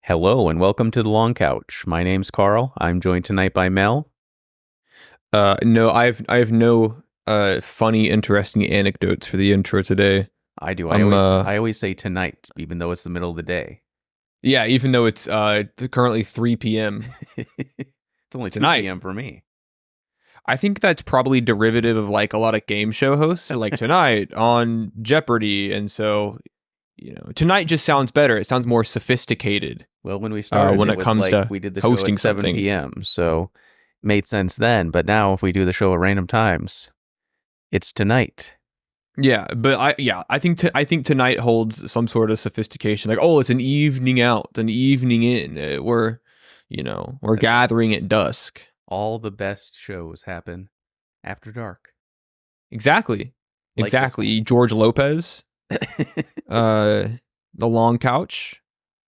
Hello and welcome to the Long Couch. My name's Carl. I'm joined tonight by Mel. No, I have no funny, interesting anecdotes for the intro today. I do. I I'm always I always say tonight, even though it's the middle of the day. Yeah, even though it's currently 3 p.m. It's only 2 tonight. p.m. for me. I think that's probably derivative of like a lot of game show hosts. They're like tonight on Jeopardy, and so tonight just sounds better. It sounds more sophisticated Well, when we started, when it it was comes like to we did the show hosting at 7 something. p.m., so it made sense then. But now, if we do the show at random times, it's tonight. Yeah, but I think tonight holds some sort of sophistication. Like, oh, it's an evening out, an evening in. We're gathering at dusk. All the best shows happen after dark. Exactly. Like this Exactly. George Lopez, uh, the long couch.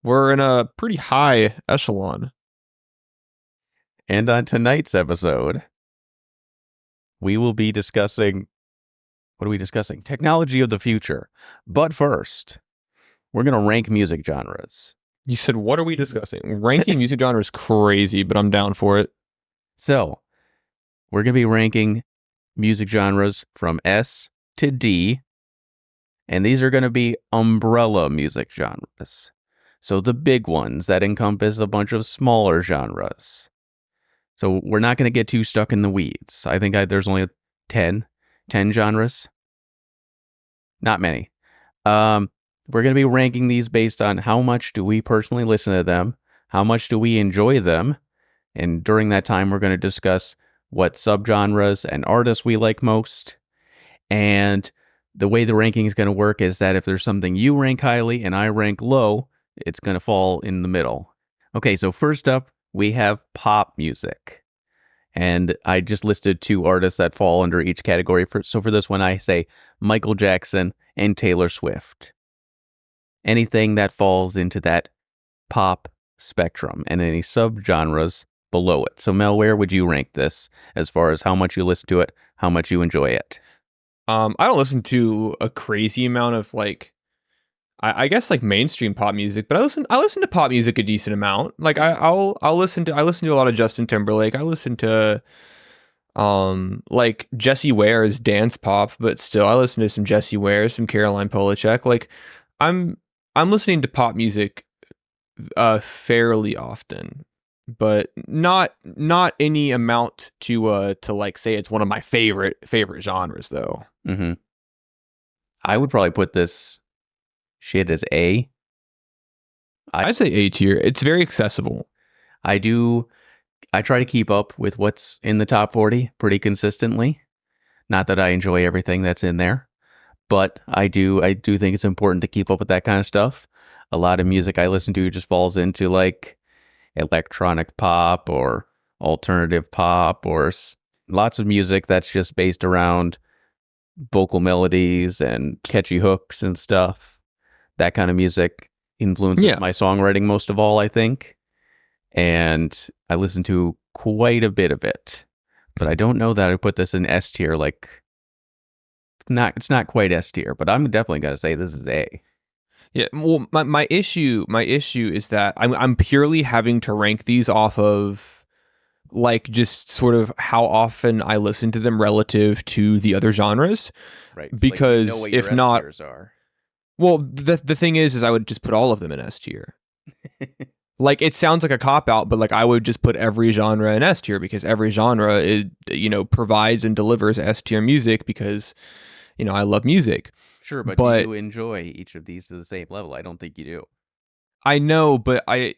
We're in a pretty high echelon. And on tonight's episode, we will be discussing... What are we discussing? Technology of the future. But first, we're going to rank music genres. You said, what are we discussing? Ranking music genre is crazy, but I'm down for it. So, we're going to be ranking music genres from S to D, and these are going to be umbrella music genres. So the big ones that encompass a bunch of smaller genres. So we're not going to get too stuck in the weeds. I think there's only 10 genres. Not many. We're going to be ranking these based on how much do we personally listen to them, how much do we enjoy them, and during that time we're going to discuss what subgenres and artists we like most. And the way the ranking is going to work is that if there's something you rank highly and I rank low, it's going to fall in the middle. Okay, so first up, we have pop music. And I just listed 2 artists that fall under each category. So for this one, I say Michael Jackson and Taylor Swift. Anything that falls into that pop spectrum and any subgenres below it. So Mel, where would you rank this as far as how much you listen to it, how much you enjoy it? I don't listen to a crazy amount of I guess like mainstream pop music, but I listen to pop music a decent amount. Like I'll listen to a lot of Justin Timberlake. I listen to like Jessie Ware's dance pop, but still I listen to some Jessie Ware, some Caroline Polachek. Like I'm I'm listening to pop music fairly often, but not any amount to like say it's one of my favorite genres though. Mm-hmm. I would probably put this shit as A. I'd say A tier. It's very accessible. I try to keep up with what's in the top 40 pretty consistently. Not that I enjoy everything that's in there, but I do think it's important to keep up with that kind of stuff. A lot of music I listen to just falls into like electronic pop or alternative pop or lots of music that's just based around vocal melodies and catchy hooks and stuff. That kind of music influences my songwriting most of all, I think. And I listen to quite a bit of it. But I don't know that I put this in S tier. Like, it's not quite S tier, but I'm definitely gonna say this is A. Yeah, well, my issue is that I'm purely having to rank these off of like just sort of how often I listen to them relative to the other genres. Right. Because like, if not, are. well, the thing is I would just put all of them in S tier. Like it sounds like a cop out, but like I would just put every genre in S tier because every genre provides and delivers S tier music because I love music. Sure, but you enjoy each of these to the same level. I don't think you do. I know, but I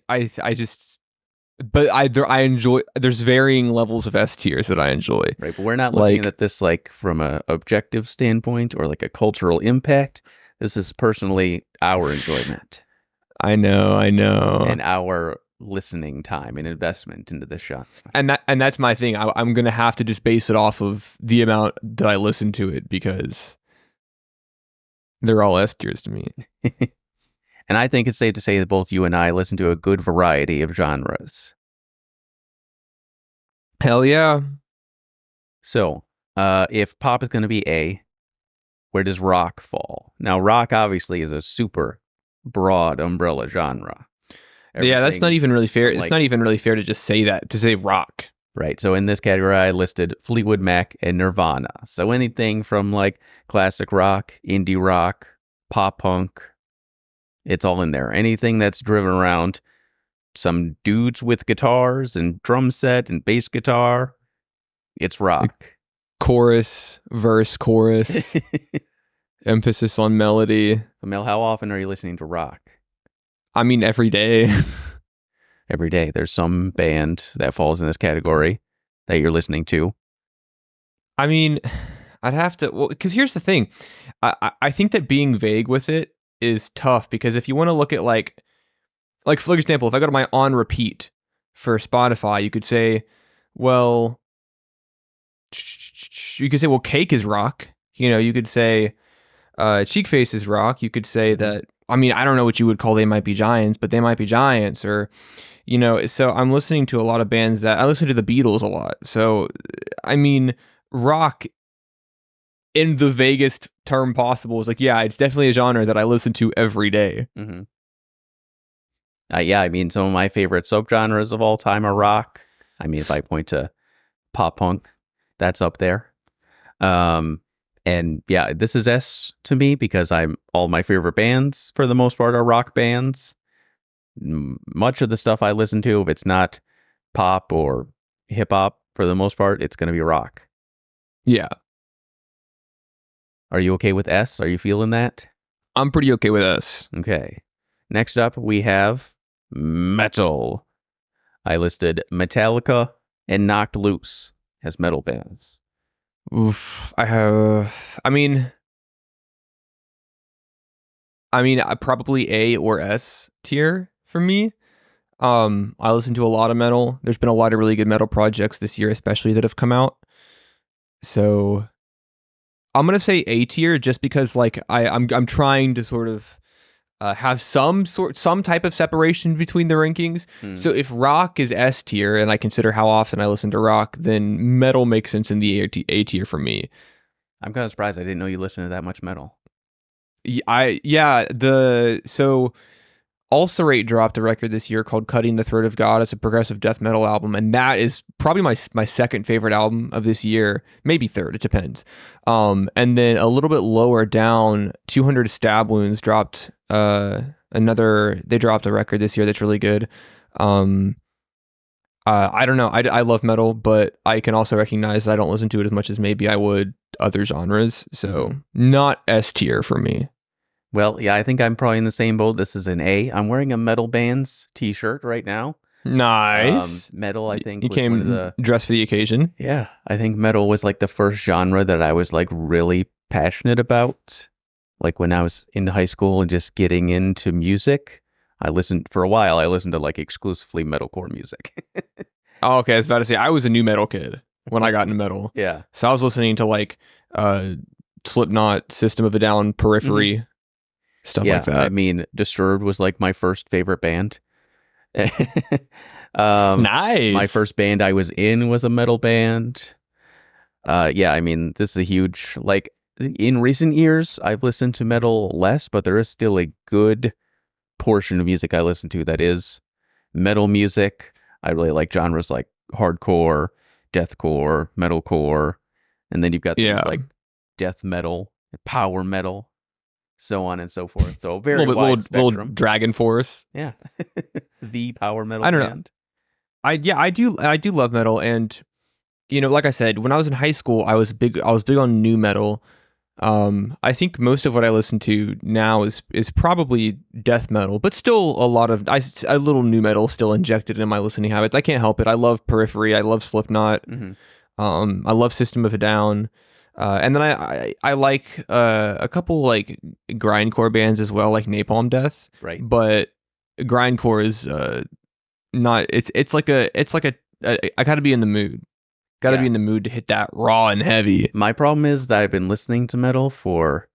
enjoy. There's varying levels of S tiers that I enjoy. Right, but we're not looking at this like from a objective standpoint or like a cultural impact. This is personally our enjoyment. I know, and our listening time and investment into this genre. And that's my thing. I'm gonna have to just base it off of the amount that I listen to it because they're all S tiers to me. And I think it's safe to say that both you and I listen to a good variety of genres. Hell yeah. So, if pop is going to be A, where does rock fall? Now, rock obviously is a super broad umbrella genre. Yeah, that's not Everything even really fair. from, It's like, not even really fair to just say that, to say rock. right. So in this category, I listed Fleetwood Mac and Nirvana. So anything from like classic rock, indie rock, pop punk, it's all in there. Anything that's driven around some dudes with guitars and drum set and bass guitar, it's Like rock. chorus, verse, chorus, emphasis on melody. Mel, how often are you listening to rock? I mean, every day. Every day. There's some band that falls in this category that you're listening to. I mean, I'd have to, well, because here's the thing. I think that being vague with it is tough, because if you want to look at like for example, if I go to my on repeat for Spotify, you could say, well, Cake is rock. You could say, Cheek Face is rock. You could say that, I mean, I don't know what you would call They Might Be Giants, but They Might Be Giants, or, so I'm listening to a lot of bands that I listen to the Beatles a lot. So, I mean, rock in the vaguest term possible is like, yeah, it's definitely a genre that I listen to every day. Mm-hmm. Yeah, I mean, some of my favorite subgenres of all time are rock. I mean, if I point to pop punk, that's up there. And yeah, this is S to me because all my favorite bands for the most part are rock bands. Much of the stuff I listen to, if it's not pop or hip hop, for the most part, it's going to be rock. Yeah. Are you okay with S? Are you feeling that? I'm pretty okay with S. Okay. Next up, we have metal. I listed Metallica and Knocked Loose as metal bands. Oof, I mean, probably A or S tier for me. I listen to a lot of metal. There's been a lot of really good metal projects this year, especially that have come out. So I'm gonna say A tier, just because like I'm trying to sort of have some type of separation between the rankings. So if rock is S tier, and I consider how often I listen to rock, then metal makes sense in the A tier for me. I'm kind of surprised I didn't know you listened to that much metal. So Ulcerate dropped a record this year called Cutting the Throat of God. It's a progressive death metal album, and that is probably my second favorite album of this year, maybe third, it depends. And then a little bit lower down, 200 Stab Wounds dropped they dropped a record this year that's really good. I don't know. I love metal, but I can also recognize that I don't listen to it as much as maybe I would other genres. So not S tier for me. Well, yeah, I think I'm probably in the same boat. This is an A. I'm wearing a Metal Bands t-shirt right now. Nice. Metal, I think, you was came one of the... dressed for the occasion. Yeah, I think metal was like the first genre that I was like really passionate about. Like when I was in high school and just getting into music, for a while, I listened to like exclusively metalcore music. Oh, okay. I was about to say, I was a new metal kid when I got into metal. Yeah. So I was listening to like Slipknot, System of a Down, Periphery, stuff like that. I mean, Disturbed was like my first favorite band. Nice. My first band I was in was a metal band. Yeah, I mean, this is a huge, like, in recent years, I've listened to metal less, but there is still a good portion of music I listen to that is metal music. I really like genres like hardcore, deathcore, metalcore, and then you've got things like death metal, power metal, so on and so forth. So very wide spectrum. Little Dragon Force. Yeah. The power metal I don't band. know. I do love metal, and like I said, when I was in high school, I was big on new metal. I think most of what I listen to now is probably death metal, but still a little new metal still injected in my listening habits. I can't help it. I love Periphery. I love Slipknot. I love System of a Down. And then I like a couple like grindcore bands as well, like Napalm Death. Right. But grindcore is not. It's like a. I gotta be in the mood. Gotta be in the mood to hit that raw and heavy. My problem is that I've been listening to metal for,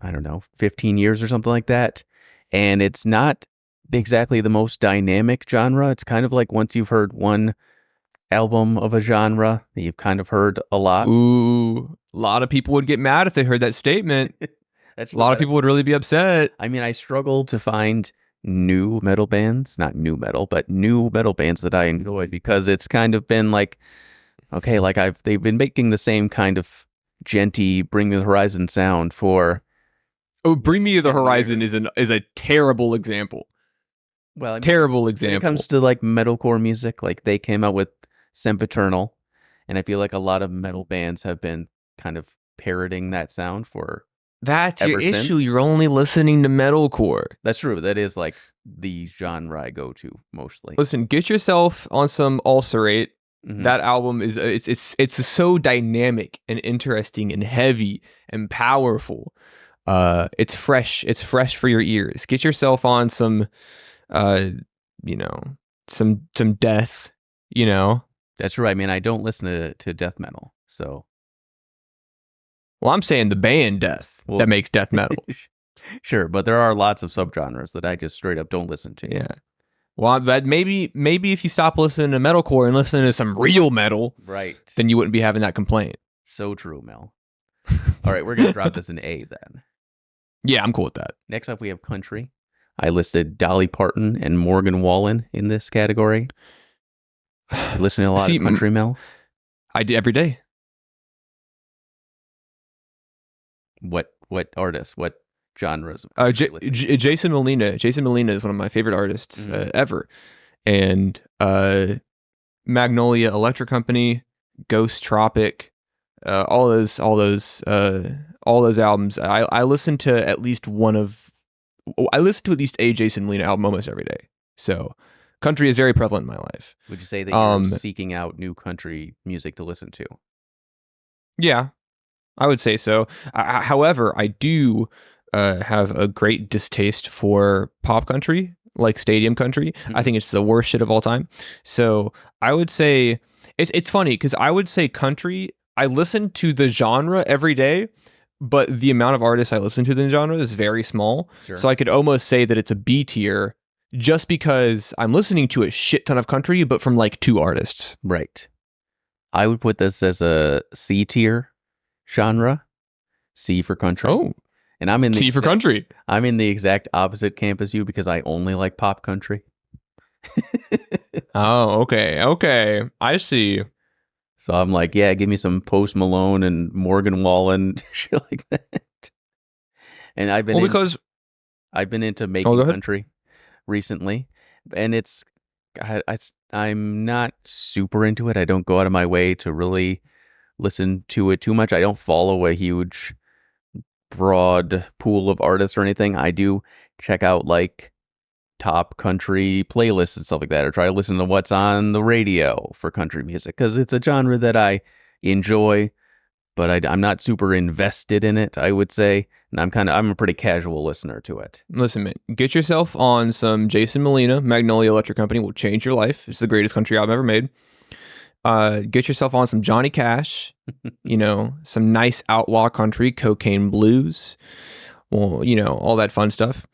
I don't know, 15 years or something like that. And it's not exactly the most dynamic genre. It's kind of like once you've heard one album of a genre, that you've kind of heard a lot. Ooh, a lot of people would get mad if they heard that statement. A lot of people would really be upset. I mean, I struggle to find new metal bands, not new metal, but new metal bands that I enjoy because it's kind of been like, okay, like they've been making the same kind of genty Bring Me the Horizon sound for Oh, Bring Me to the 10 Horizon years. is a terrible example. Well, I mean, Terrible when it comes example. to like metalcore music, like they came out with Sempiternal, and I feel like a lot of metal bands have been kind of parroting that sound for That's your ever issue. since. You're only listening to metalcore. That's true. That is like the genre I go to mostly. Listen, get yourself on some Ulcerate. Hmm. That album is it's so dynamic and interesting and heavy and powerful. It's fresh. It's fresh for your ears. Get yourself on some, uh, you know, some death. You know. That's right. I mean, I don't listen to death metal, so Well, I'm saying the band Death well, that makes death metal. sure. But there are lots of subgenres that I just straight up don't listen to. Yeah. Well, that maybe if you stop listening to metalcore and listen to some real metal, Right. then you wouldn't be having that complaint. So true, Mel. All right, we're gonna drop this in A then. Yeah, I'm cool with that. Next up, we have country. I listed Dolly Parton and Morgan Wallen in this category. You listen to a lot See, of country, Mel? I do every day. What artists? What genres of J- country you listen to? Jason Molina. Jason Molina is one of my favorite artists Mhm. ever, and Magnolia Electric Company, Ghost Tropic, all those albums. I listen to at least one of. I listen to at least a Jason Molina album almost every day. So, country is very prevalent in my life. Would you say that you're seeking out new country music to listen to? Yeah, I would say so. However, I do have a great distaste for pop country, like stadium country. I think it's the worst shit of all time. So I would say it's funny because I would say country. I listen to the genre every day, but the amount of artists I listen to in the genre is very small. Sure. So I could almost say that it's a B tier just because I'm listening to a shit ton of country, but from like 2 artists. Right. I would put this as a C tier genre. C for country. Oh, and I'm in the C for country. I'm in the exact opposite camp as you because I only like pop country. Oh, okay. I see. So I'm like, yeah, give me some Post Malone and Morgan Wallen, shit like that. And I've been into making country recently, and I'm not super into it. I don't go out of my way to really listen to it too much. I don't follow a huge broad pool of artists or anything. I do check out like top country playlists and stuff like that, or try to listen to what's on the radio for country music because it's a genre that I enjoy, but I'm not super invested in it, I would say. And I'm a pretty casual listener to it. Listen, man, get yourself on some Jason Molina. Magnolia Electric Company will change your life. It's the greatest country album ever made. Get yourself on some Johnny Cash, some nice outlaw country, Cocaine Blues, well, all that fun stuff.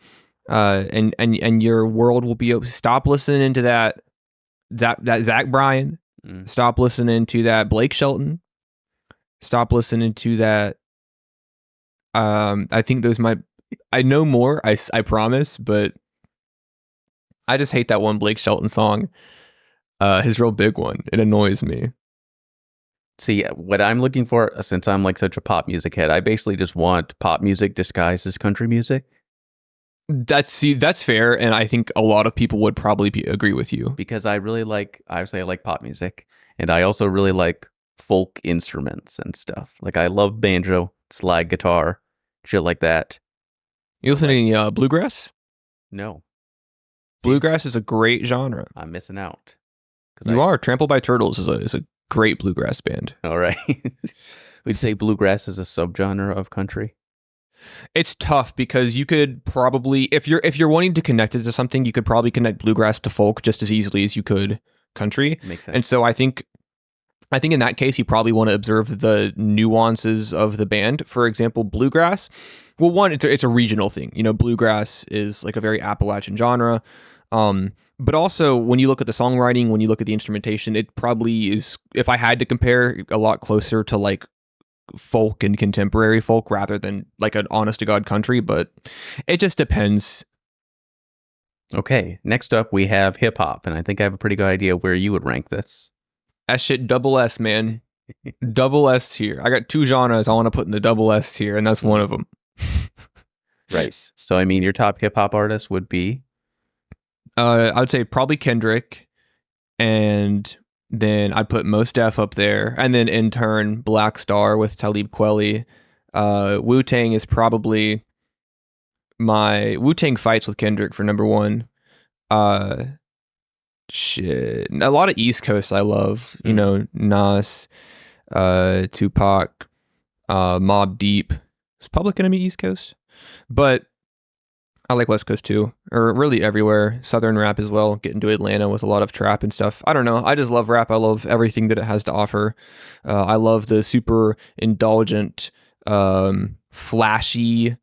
And your world will be open. Stop listening to that Zach Bryan. Stop listening to that Blake Shelton. Stop listening to that. I think I know more. I promise, but I just hate that one Blake Shelton song. His real big one. It annoys me. See, what I'm looking for, since I'm like such a pop music head, I basically just want pop music disguised as country music. That's fair, and I think a lot of people would probably agree with you. Because obviously I like pop music, and I also really like folk instruments and stuff. Like I love banjo, slide guitar, shit like that. You listening to bluegrass? No. Bluegrass is a great genre. I'm missing out. You are. Trampled by Turtles is a great bluegrass band. All right. Would you say bluegrass is a subgenre of country? It's tough because you could probably, if you're wanting to connect it to something, you could probably connect bluegrass to folk just as easily as you could country. Makes sense. And so I think in that case, you probably want to observe the nuances of the band. For example, bluegrass. Well, one, it's a regional thing. Bluegrass is like a very Appalachian genre. But also when you look at the songwriting, when you look at the instrumentation, it probably is, if I had to compare, a lot closer to like folk and contemporary folk rather than like an honest to God country, but it just depends. Okay, next up we have hip hop, and I think I have a pretty good idea where you would rank this. That shit double S, man. Double S tier. I got two genres I want to put in the double S tier, and that's one of them. Right. So I mean, your top hip hop artist would be I would say probably Kendrick, and then I'd put Mos Def up there, and then in turn Black Star with Talib Kweli. Wu Tang is probably my Wu Tang fights with Kendrick for number one. Uh, shit, a lot of East Coast I love. You know, Nas, Tupac, Mobb Deep. Is Public Enemy East Coast? But I like West Coast too, or really everywhere. Southern rap as well. Get into Atlanta with a lot of trap and stuff. I don't know. I just love rap. I love everything that it has to offer. I love the super indulgent, flashy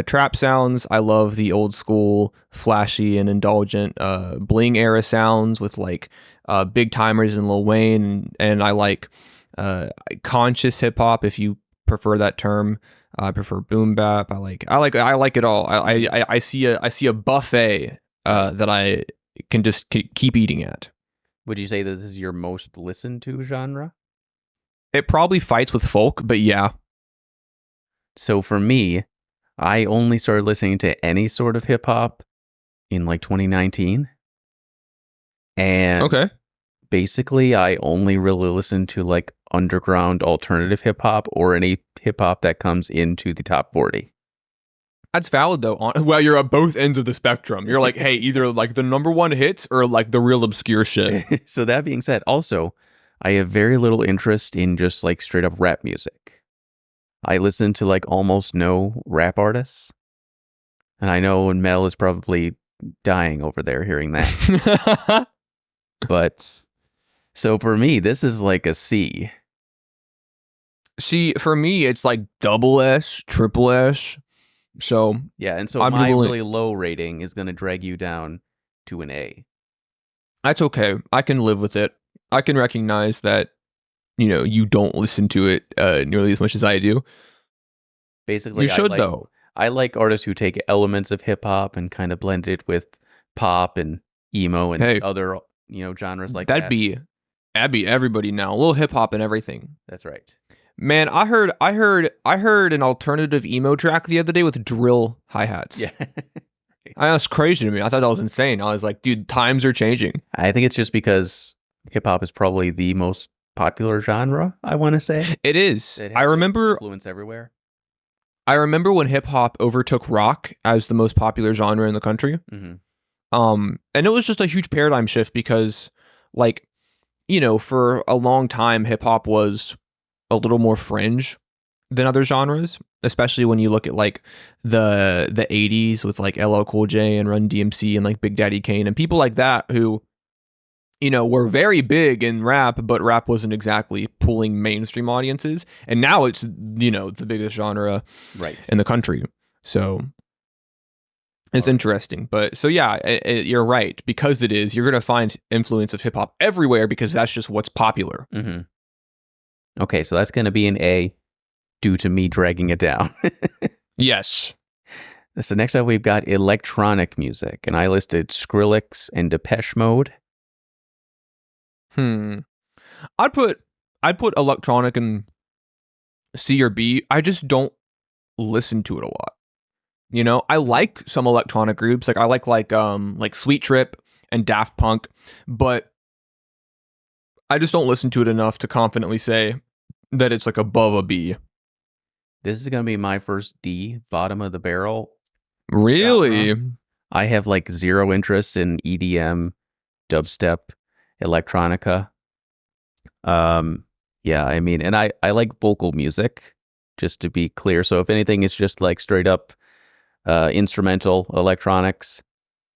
trap sounds. I love the old school, flashy and indulgent bling era sounds with like Big Timers and Lil Wayne. And I like conscious hip hop, if you prefer that term. I prefer boom bap. I like it all. I see a buffet that I can just keep eating at. Would you say that this is your most listened to genre? It probably fights with folk, but yeah. So for me, I only started listening to any sort of hip hop in like 2019. And Okay. basically I only really listen to like underground alternative hip hop or any hip hop that comes into the top 40. That's valid though. Well, you're at both ends of the spectrum. You're like, hey, either like the number one hits or like the real obscure shit. So that being said, also, I have very little interest in just like straight up rap music. I listen to like almost no rap artists. And I know Mel is probably dying over there hearing that. But so for me, this is like a C. See, for me, it's like double S, triple S. So yeah, and so I'm my really low rating is going to drag you down to an A. That's okay. I can live with it. I can recognize that, you know, you don't listen to it nearly as much as I do. Basically, you should though. I like artists who take elements of hip hop and kind of blend it with pop and emo and other, you know, genres like that. That'd be everybody now. A little hip hop and everything. That's right. Man, I heard an alternative emo track the other day with drill hi-hats. Yeah. That's crazy to me. I thought that was insane. I was like, dude, times are changing. I think it's just because hip hop is probably the most popular genre, I want to say. It is. I remember influence everywhere. I remember when hip hop overtook rock as the most popular genre in the country. Mm-hmm. And it was just a huge paradigm shift because, like, you know, for a long time, hip hop was a little more fringe than other genres, especially when you look at like the 80s with like LL Cool J and Run DMC and like Big Daddy Kane and people like that who, you know, were very big in rap, but rap wasn't exactly pulling mainstream audiences. And now it's, you know, the biggest genre in the country. So it's interesting. But so, yeah, you're right. Because it is, you're going to find influence of hip hop everywhere because that's just what's popular. Mm-hmm. Okay, so that's going to be an A due to me dragging it down. Yes. So next up, we've got electronic music, and I listed Skrillex and Depeche Mode. I'd put electronic in C or B. I just don't listen to it a lot. You know, I like some electronic groups. Like I like Sweet Trip and Daft Punk, but I just don't listen to it enough to confidently say that it's like above a B. This is going to be my first D, bottom of the barrel. Really? I have like zero interest in EDM, dubstep, electronica. Yeah, I mean, and I like vocal music, just to be clear. So if anything, it's just like straight up instrumental electronics.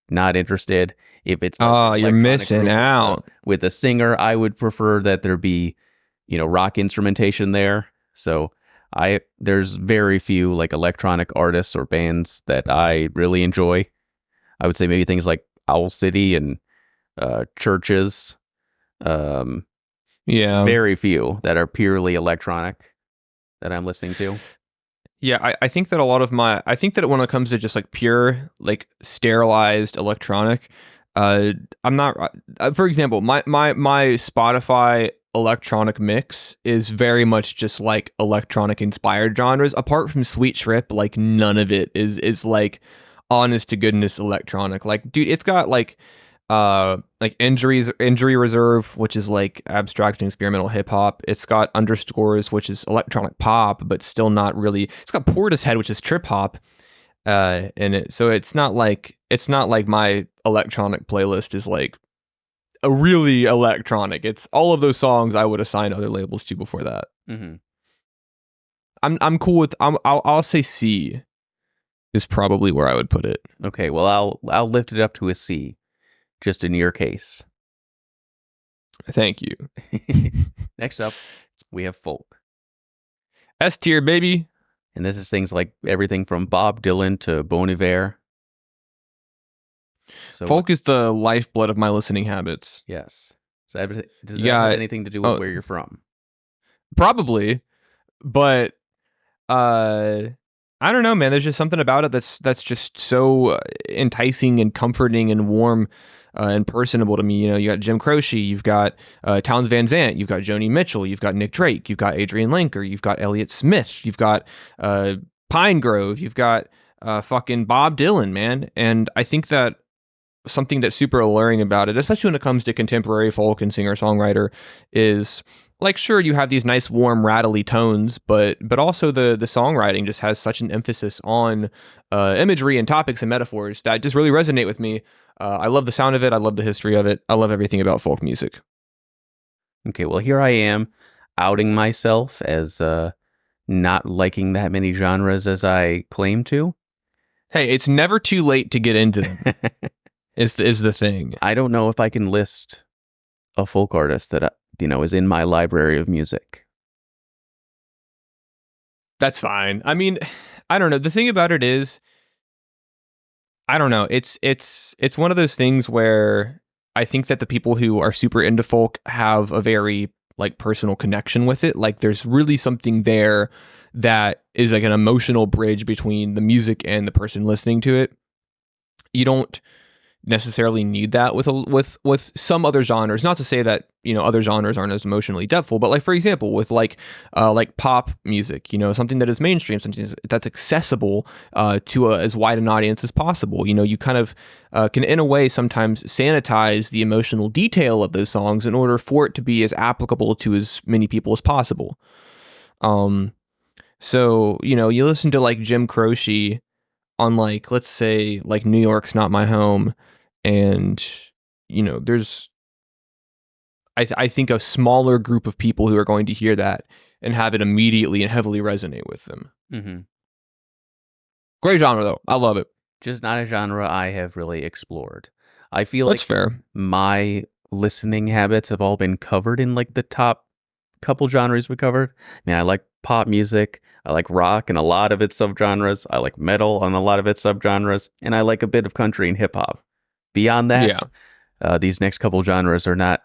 Not interested. If it's like you're missing out with a singer, I would prefer that there be, you know, rock instrumentation there. So there's very few like electronic artists or bands that I really enjoy. I would say maybe things like Owl City and Churches. Yeah, very few that are purely electronic that I'm listening to. Yeah, I think that a lot of I think that when it comes to just like pure, like sterilized electronic, uh, I'm not, for example, my Spotify electronic mix is very much just like electronic inspired genres. Apart from Sweet Trip, like none of it is like honest to goodness electronic. Like, dude, it's got like injury reserve, which is like abstract and experimental hip hop. It's got underscores, which is electronic pop, but still not really. It's got Portishead, which is trip hop in it. So it's not like my electronic playlist is like a really electronic. It's all of those songs I would assign other labels to before that. Mm-hmm. I'm cool with I'll say C is probably where I would put it. Okay, well I'll lift it up to a C, just in your case. Thank you. Next up, we have folk. S tier, baby. And this is things like everything from Bob Dylan to Bon Iver. So Folk is the lifeblood of my listening habits. yes. So does that have anything to do with where you're from? Probably, but I don't know, man. There's just something about it that's just so enticing and comforting and warm and personable to me. You know, you got Jim Croce, you've got Towns Van Zandt, you've got Joni Mitchell, you've got Nick Drake, you've got Adrian Lenker, you've got Elliott Smith, you've got Pine Grove, you've got fucking Bob Dylan, man. And I think that something that's super alluring about it, especially when it comes to contemporary folk and singer-songwriter, is like, sure, you have these nice warm rattly tones, but also the songwriting just has such an emphasis on imagery and topics and metaphors that just really resonate with me. I love the sound of it. I love the history of it. I love everything about folk music. Okay, well, here I am outing myself as not liking that many genres as I claim to. Hey, it's never too late to get into them. is the thing. I don't know if I can list a folk artist that is in my library of music. That's fine. I mean, I don't know. The thing about it is, I don't know. It's one of those things where I think that the people who are super into folk have a very like personal connection with it. Like there's really something there that is like an emotional bridge between the music and the person listening to it. You don't necessarily need that with some other genres. Not to say that other genres aren't as emotionally depthful, but like for example with like pop music, something that is mainstream, something that's accessible to as wide an audience as possible. You kind of can in a way sometimes sanitize the emotional detail of those songs in order for it to be as applicable to as many people as possible. So you listen to like Jim Croce on like, let's say like New York's Not My Home, and there's I think a smaller group of people who are going to hear that and have it immediately and heavily resonate with them. Mm-hmm. Great genre though, I love it. Just not a genre I have really explored. I feel That's like fair. My listening habits have all been covered in like the top couple genres we covered. I mean, I like pop music, I like rock and a lot of its subgenres, I like metal on a lot of its subgenres, and I like a bit of country and hip hop. Beyond that, these next couple genres are not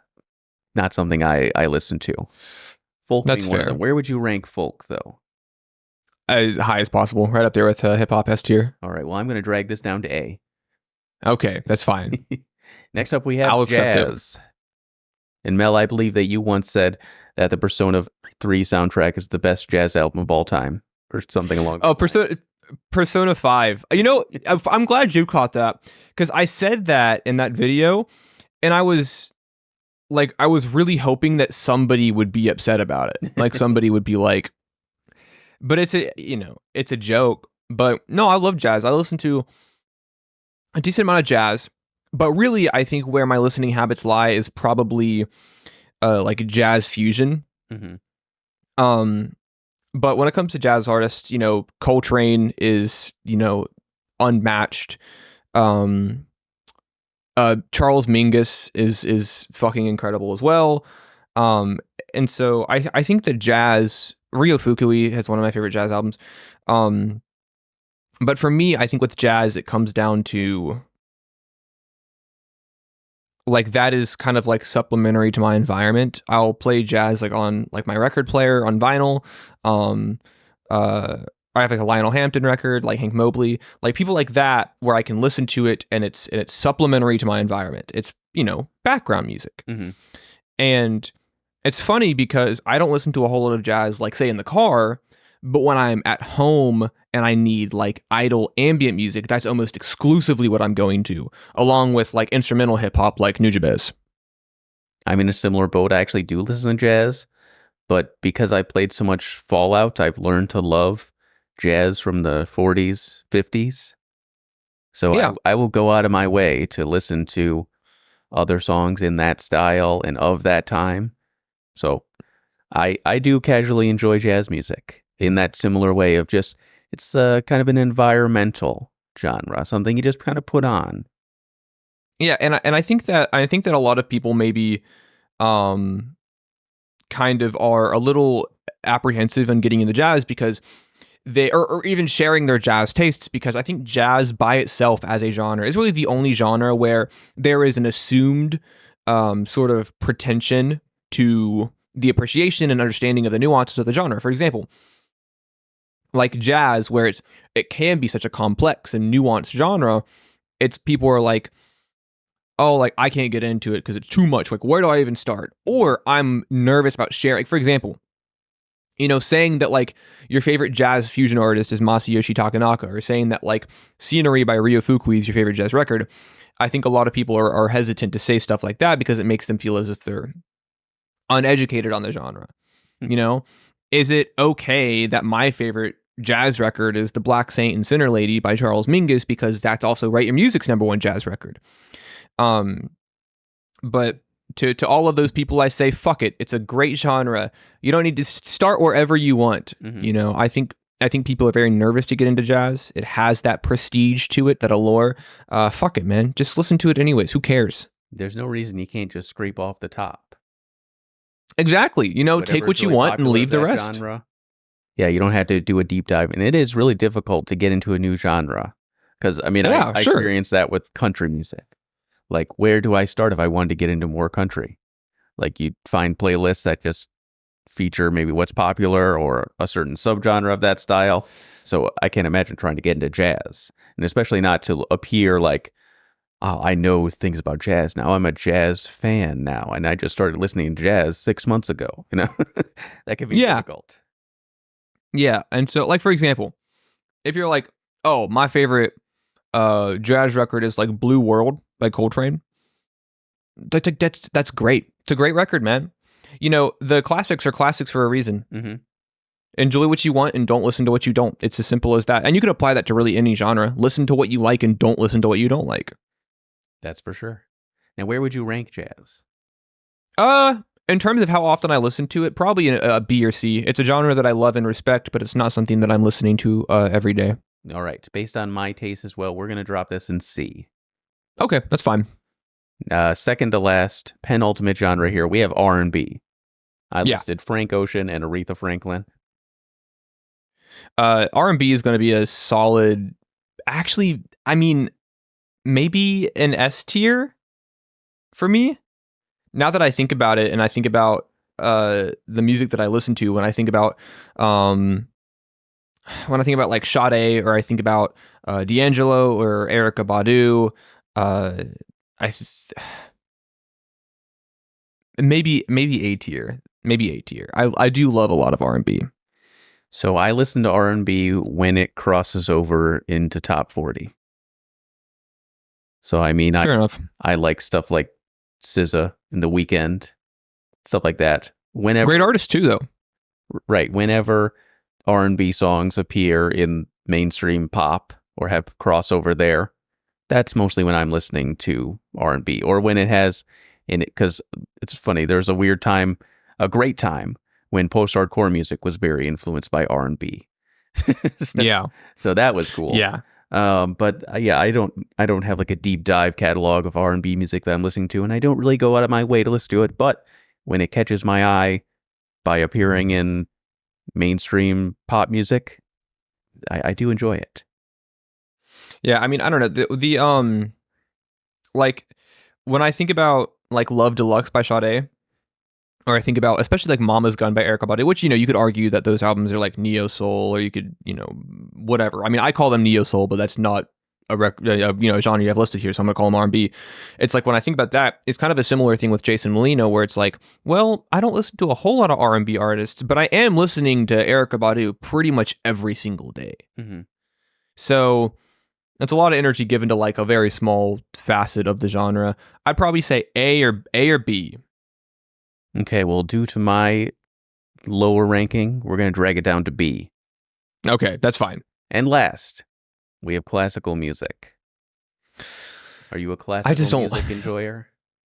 something I listen to. Folk That's being one fair. of them. Where would you rank folk, though? As high as possible, right up there with hip hop S tier. All right, well, I'm going to drag this down to A. Okay, that's fine. Next up, we have I'll accept jazz. And Mel, I believe that you once said that the Persona 3 soundtrack is the best jazz album of all time, or something along those lines. Persona 5. I'm glad you caught that, because I said that in that video, and I was really hoping that somebody would be upset about it. Like somebody would be like, but it's a joke. But no, I love jazz. I listen to a decent amount of jazz, but really I think where my listening habits lie is probably like jazz fusion. Mm-hmm. But when it comes to jazz artists, Coltrane is, unmatched. Charles Mingus is fucking incredible as well. And so I think that jazz, Ryo Fukui has one of my favorite jazz albums. But for me, I think with jazz, it comes down to like that is kind of like supplementary to my environment. I'll play jazz like on like my record player on vinyl. I have like a Lionel Hampton record, like Hank Mobley, like people like that, where I can listen to it and it's supplementary to my environment. It's, background music. Mm-hmm. And it's funny because I don't listen to a whole lot of jazz, like say in the car, but when I'm at home and I need like idle ambient music, that's almost exclusively what I'm going to, along with like instrumental hip hop like Nujabes. I'm in a similar boat. I actually do listen to jazz, but because I played so much Fallout, I've learned to love jazz from the 40s, 50s. So Yeah. I will go out of my way to listen to other songs in that style and of that time. So I do casually enjoy jazz music in that similar way of just, it's kind of an environmental genre, something you just kind of put on. Yeah, and I think that a lot of people maybe um kind of are a little apprehensive on getting into jazz because or even sharing their jazz tastes, because I think jazz by itself as a genre is really the only genre where there is an assumed sort of pretension to the appreciation and understanding of the nuances of the genre. For example, like jazz, where it can be such a complex and nuanced genre, it's people are like, oh, like I can't get into it because it's too much. Like, where do I even start? Or I'm nervous about sharing. For example, saying that like your favorite jazz fusion artist is Masayoshi Takanaka, or saying that like Scenery by Ryo Fukui is your favorite jazz record. I think a lot of people are hesitant to say stuff like that because it makes them feel as if they're uneducated on the genre. You know, is it okay that my favorite jazz record is The Black Saint and Sinner Lady by Charles Mingus because that's also Write Your Music's number one jazz record? But to all of those people, I say, fuck it. It's a great genre. You don't need to start wherever you want. Mm-hmm. I think people are very nervous to get into jazz. It has that prestige to it, that allure. Fuck it, man. Just listen to it anyways. Who cares? There's no reason you can't just scrape off the top. Exactly. Take Whatever's what you really want and popular leave of the that rest. genre. Yeah, you don't have to do a deep dive. And it is really difficult to get into a new genre. Because, I mean, Yeah, I sure. experienced that with country music. Like, where do I start if I wanted to get into more country? Like, you find playlists that just feature maybe what's popular or a certain subgenre of that style. So I can't imagine trying to get into jazz. And especially not to appear like, oh, I know things about jazz now. I'm a jazz fan now. And I just started listening to jazz 6 months ago. That can be Yeah. difficult. Yeah. And so, like, for example, if you're like, oh, my favorite jazz record is like Blue World by Coltrane, that's great. It's a great record, man. The classics are classics for a reason. Mm-hmm. Enjoy what you want and don't listen to what you don't. It's as simple as that. And you can apply that to really any genre. Listen to what you like and don't listen to what you don't like. That's for sure. Now, where would you rank jazz? In terms of how often I listen to it, probably a B or C. It's a genre that I love and respect, but it's not something that I'm listening to every day. All right. Based on my taste as well, we're going to drop this in C. Okay, that's fine. Second to last, penultimate genre here, we have R&B. I Yeah. listed Frank Ocean and Aretha Franklin. R&B is going to be a solid, actually, I mean, maybe an S tier for me. Now that I think about it, and I think about the music that I listen to, when I think about like Sade, or I think about D'Angelo or Erykah Badu, maybe A tier, I do love a lot of R&B. So I listen to R&B when it crosses over into top 40. So I mean, Fair enough. I like stuff like SZA and The Weeknd, stuff like that. Whenever, Great artist too, though. right? Whenever R&B songs appear in mainstream pop or have crossover there, that's mostly when I'm listening to R&B, or when it has in it. Because it's funny, there's a weird time, a great time, when post-hardcore music was very influenced by R&B. Yeah. So that was cool. Yeah. But yeah, I don't have like a deep dive catalog of R&B music that I'm listening to, and I don't really go out of my way to listen to it. But when it catches my eye by appearing in mainstream pop music, I do enjoy it. Yeah, I mean, I don't know. The like when I think about like Love Deluxe by Sade, Or I think about, especially like Mama's Gun by Erykah Badu, which, you could argue that those albums are like neo soul, or you could, whatever. I mean, I call them neo soul, but that's not a genre you have listed here, so I'm gonna call them R&B. It's like, when I think about that, it's kind of a similar thing with Jason Molino, where it's like, well, I don't listen to a whole lot of R&B artists, but I am listening to Erykah Badu pretty much every single day. Mm-hmm. So that's a lot of energy given to like a very small facet of the genre. I'd probably say A or B. Okay, well, due to my lower ranking, we're going to drag it down to B. Okay, that's fine. And last, we have classical music. Are you a classical music enjoyer?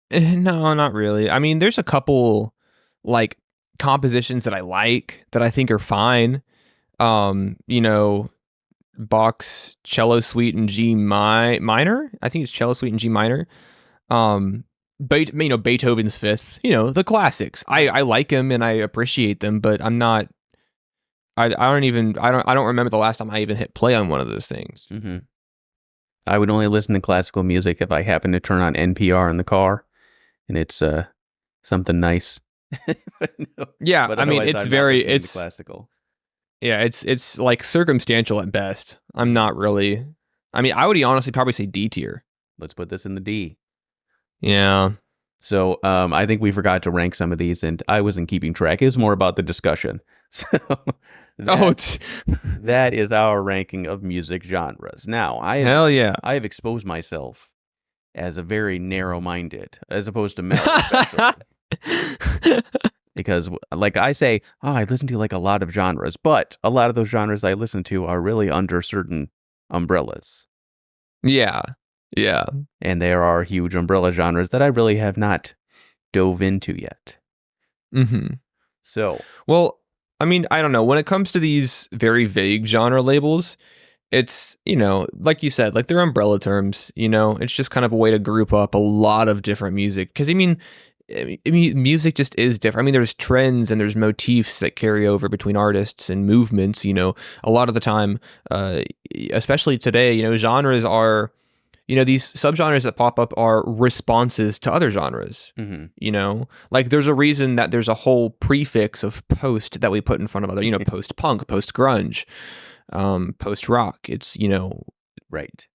No, not really. I mean, there's a couple like compositions that I like that I think are fine. Bach's cello suite in G minor. I think it's cello suite in G minor. Beethoven's Fifth. The classics. I like them and I appreciate them, but I'm not. I don't remember the last time I even hit play on one of those things. Mm-hmm. I would only listen to classical music if I happen to turn on NPR in the car, and it's something nice. Yeah, I mean, it's classical. Yeah, it's like circumstantial at best. I'm not really. I mean, I would honestly probably say D tier. Let's put this in the D. Yeah. So I think we forgot to rank some of these, and I wasn't keeping track. It was more about the discussion. So that is our ranking of music genres. Now, hell yeah, I have exposed myself as a very narrow-minded, as opposed to metal. Because, like I say, I listen to like a lot of genres, but a lot of those genres I listen to are really under certain umbrellas. Yeah. And there are huge umbrella genres that I really have not dove into yet. Mm-hmm. So, well, I mean, I don't know. When it comes to these very vague genre labels, it's, like you said, like they're umbrella terms, it's just kind of a way to group up a lot of different music. Because, I mean, music just is different. I mean, there's trends and there's motifs that carry over between artists and movements, a lot of the time, especially today, genres are, these subgenres that pop up are responses to other genres. Mm-hmm. Like there's a reason that there's a whole prefix of post that we put in front of other, post punk, post grunge, post rock. It's, right.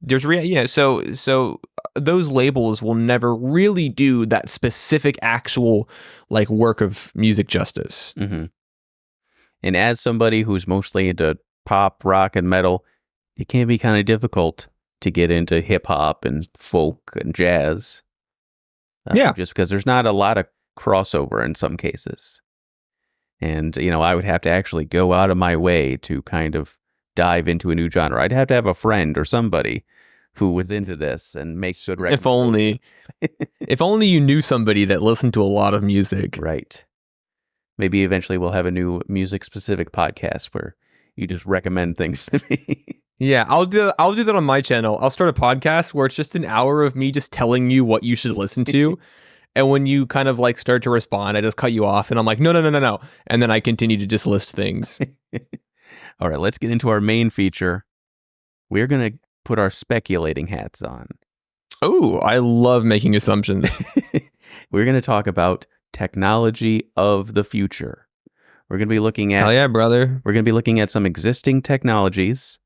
There's so those labels will never really do that specific actual like work of music justice. Mm-hmm. And as somebody who's mostly into pop, rock, and metal, it can be kind of difficult to get into hip hop and folk and jazz. Just because there's not a lot of crossover in some cases. And, I would have to actually go out of my way to kind of dive into a new genre. I'd have to have a friend or somebody who was into this and makes good recommendations. If only you knew somebody that listened to a lot of music. Right. Maybe eventually we'll have a new music-specific podcast where you just recommend things to me. Yeah, I'll do that on my channel. I'll start a podcast where it's just an hour of me just telling you what you should listen to. And when you kind of like start to respond, I just cut you off and I'm like, no. And then I continue to just list things. All right, let's get into our main feature. We're going to put our speculating hats on. Oh, I love making assumptions. We're going to talk about technology of the future. We're going to be looking at... Hell yeah, brother. We're going to be looking at some existing technologies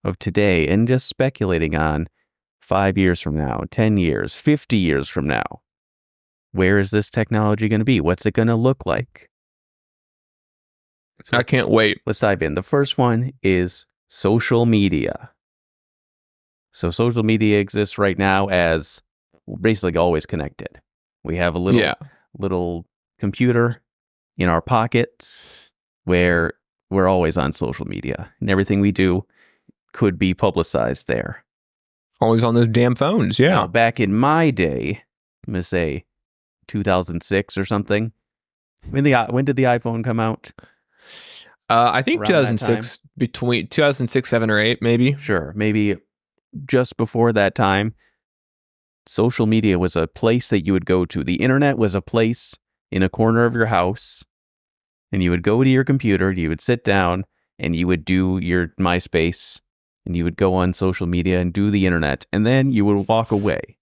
of today and just speculating on 5 years from now, 10 years, 50 years from now. Where is this technology going to be? What's it going to look like? So I can't wait. Let's dive in. The first one is social media. So social media exists right now as basically always connected. We have a little computer in our pockets where we're always on social media, and everything we do could be publicized there. Always on those damn phones, yeah. Now, back in my day, I'm going to say 2006 or something. When did the iPhone come out? I think around 2006, between 2006, 7, or 8, maybe. Sure, maybe just before that time. Social media was a place that you would go to. The internet was a place in a corner of your house, and you would go to your computer, you would sit down, and you would do your MySpace, and you would go on social media and do the internet, and then you would walk away.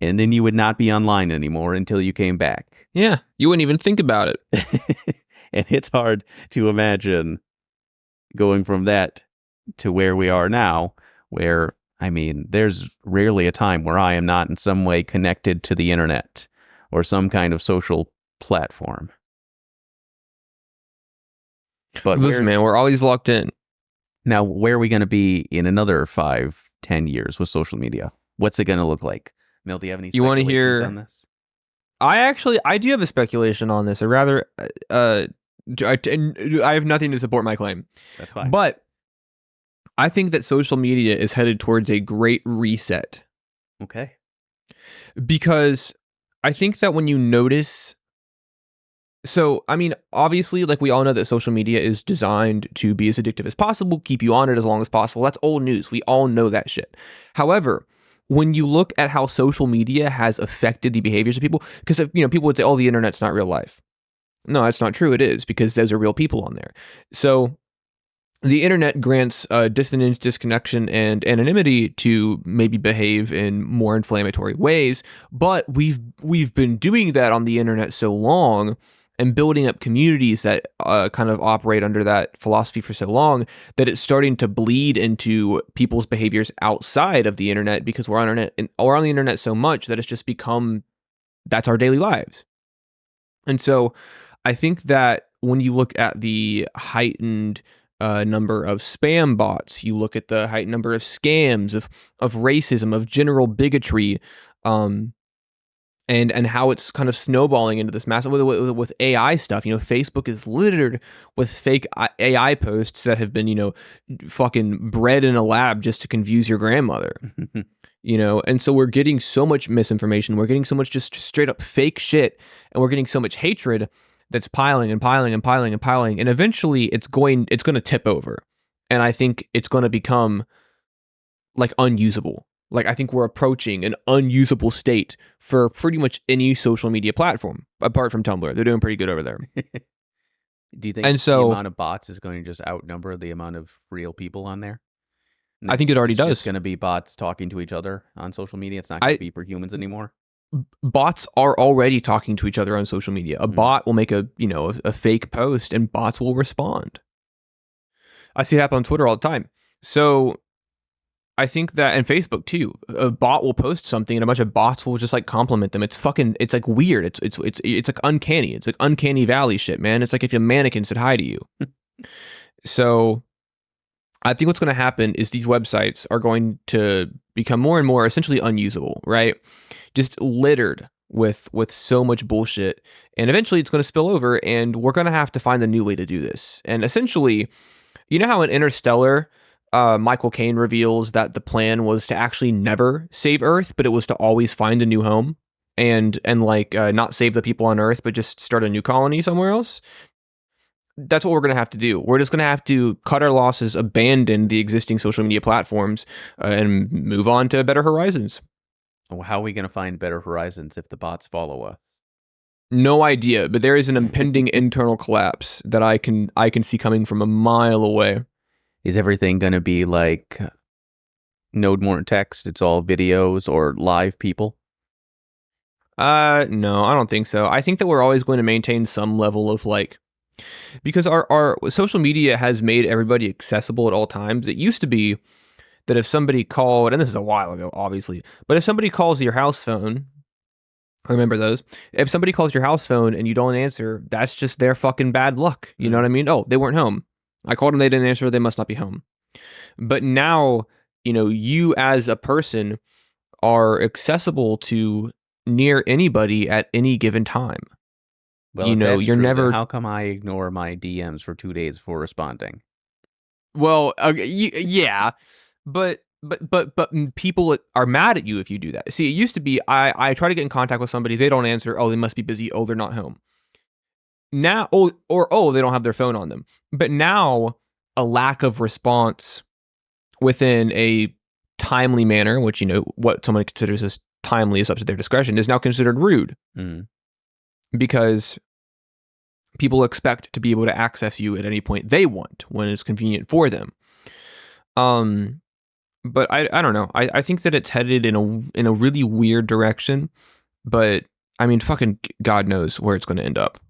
and then you would not be online anymore until you came back. Yeah, you wouldn't even think about it. And it's hard to imagine going from that to where we are now, where, I mean, there's rarely a time where I am not in some way connected to the internet or some kind of social platform. But Listen, man, we're always locked in. now, where are we going to be in another 5-10 years with social media? What's it going to look like? Mel, do you have any You want to speculations hear? on this? I do have a speculation on this. I have nothing to support my claim. That's fine. But I think that social media is headed towards a great reset. Okay. Because I think that when you notice, so I mean, obviously, like we all know that social media is designed to be as addictive as possible, keep you on it as long as possible. That's old news. We all know that shit. However, when you look at how social media has affected the behaviors of people, because people would say, "Oh, the internet's not real life." No, that's not true. It is, because those are real people on there. So the internet grants dissonance, disconnection, and anonymity to maybe behave in more inflammatory ways. But we've been doing that on the internet so long and building up communities that kind of operate under that philosophy for so long that it's starting to bleed into people's behaviors outside of the internet, because we're on the internet so much that it's just become that's our daily lives. And so I think that when you look at the heightened number of spam bots, you look at the heightened number of scams, of racism, of general bigotry, and how it's kind of snowballing into this massive with AI stuff. Facebook is littered with fake AI posts that have been fucking bred in a lab just to confuse your grandmother. And so we're getting so much misinformation, we're getting so much just straight up fake shit, and we're getting so much hatred that's piling and piling and piling and piling, and eventually it's going to tip over, and I think it's going to become like unusable. Like, I think we're approaching an unusable state for pretty much any social media platform apart from Tumblr. They're doing pretty good over there. Do you think And the so amount of bots is going to just outnumber the amount of real people on there? I think it already It's just does. going to be bots talking to each other on social media. It's not going to be for humans anymore. Bots are already talking to each other on social media. A bot will make a fake post, and bots will respond. I see it happen on Twitter all the time. So I think that, and Facebook too, a bot will post something and a bunch of bots will just like compliment them. It's like weird. It's like uncanny. It's like uncanny valley shit, man. It's like if a mannequin said hi to you. So I think what's going to happen is these websites are going to become more and more essentially unusable, right? Just littered with so much bullshit, and eventually it's going to spill over, and we're going to have to find a new way to do this. And essentially, you know how in Interstellar, Michael Caine reveals that the plan was to actually never save Earth, but it was to always find a new home and not save the people on Earth, but just start a new colony somewhere else. That's what we're going to have to do. We're just going to have to cut our losses, abandon the existing social media platforms, and move on to better horizons. Well, how are we going to find better horizons if the bots follow us? No idea, but there is an impending internal collapse that I can see coming from a mile away. Is everything going to be like no more text? It's all videos or live people? No, I don't think so. I think that we're always going to maintain some level of because our social media has made everybody accessible at all times. It used to be that if somebody called, and this is a while ago, obviously, but if somebody calls your house phone, remember those? If somebody calls your house phone and you don't answer, that's just their fucking bad luck. You know what I mean? Oh, they weren't home. I called them, they didn't answer, they must not be home. But now, you as a person are accessible to near anybody at any given time. Well, if that's true, then how come I ignore my DMs for 2 days before responding? Well, yeah, but people are mad at you if you do that. See, it used to be I try to get in contact with somebody, they don't answer. Oh, they must be busy. Oh, they're not home. Now, they don't have their phone on them. But now, a lack of response within a timely manner, which what someone considers as timely is up to their discretion, is now considered rude. Because people expect to be able to access you at any point they want when it's convenient for them. but I don't know. I think that it's headed in a really weird direction. But I mean, fucking God knows where it's going to end up.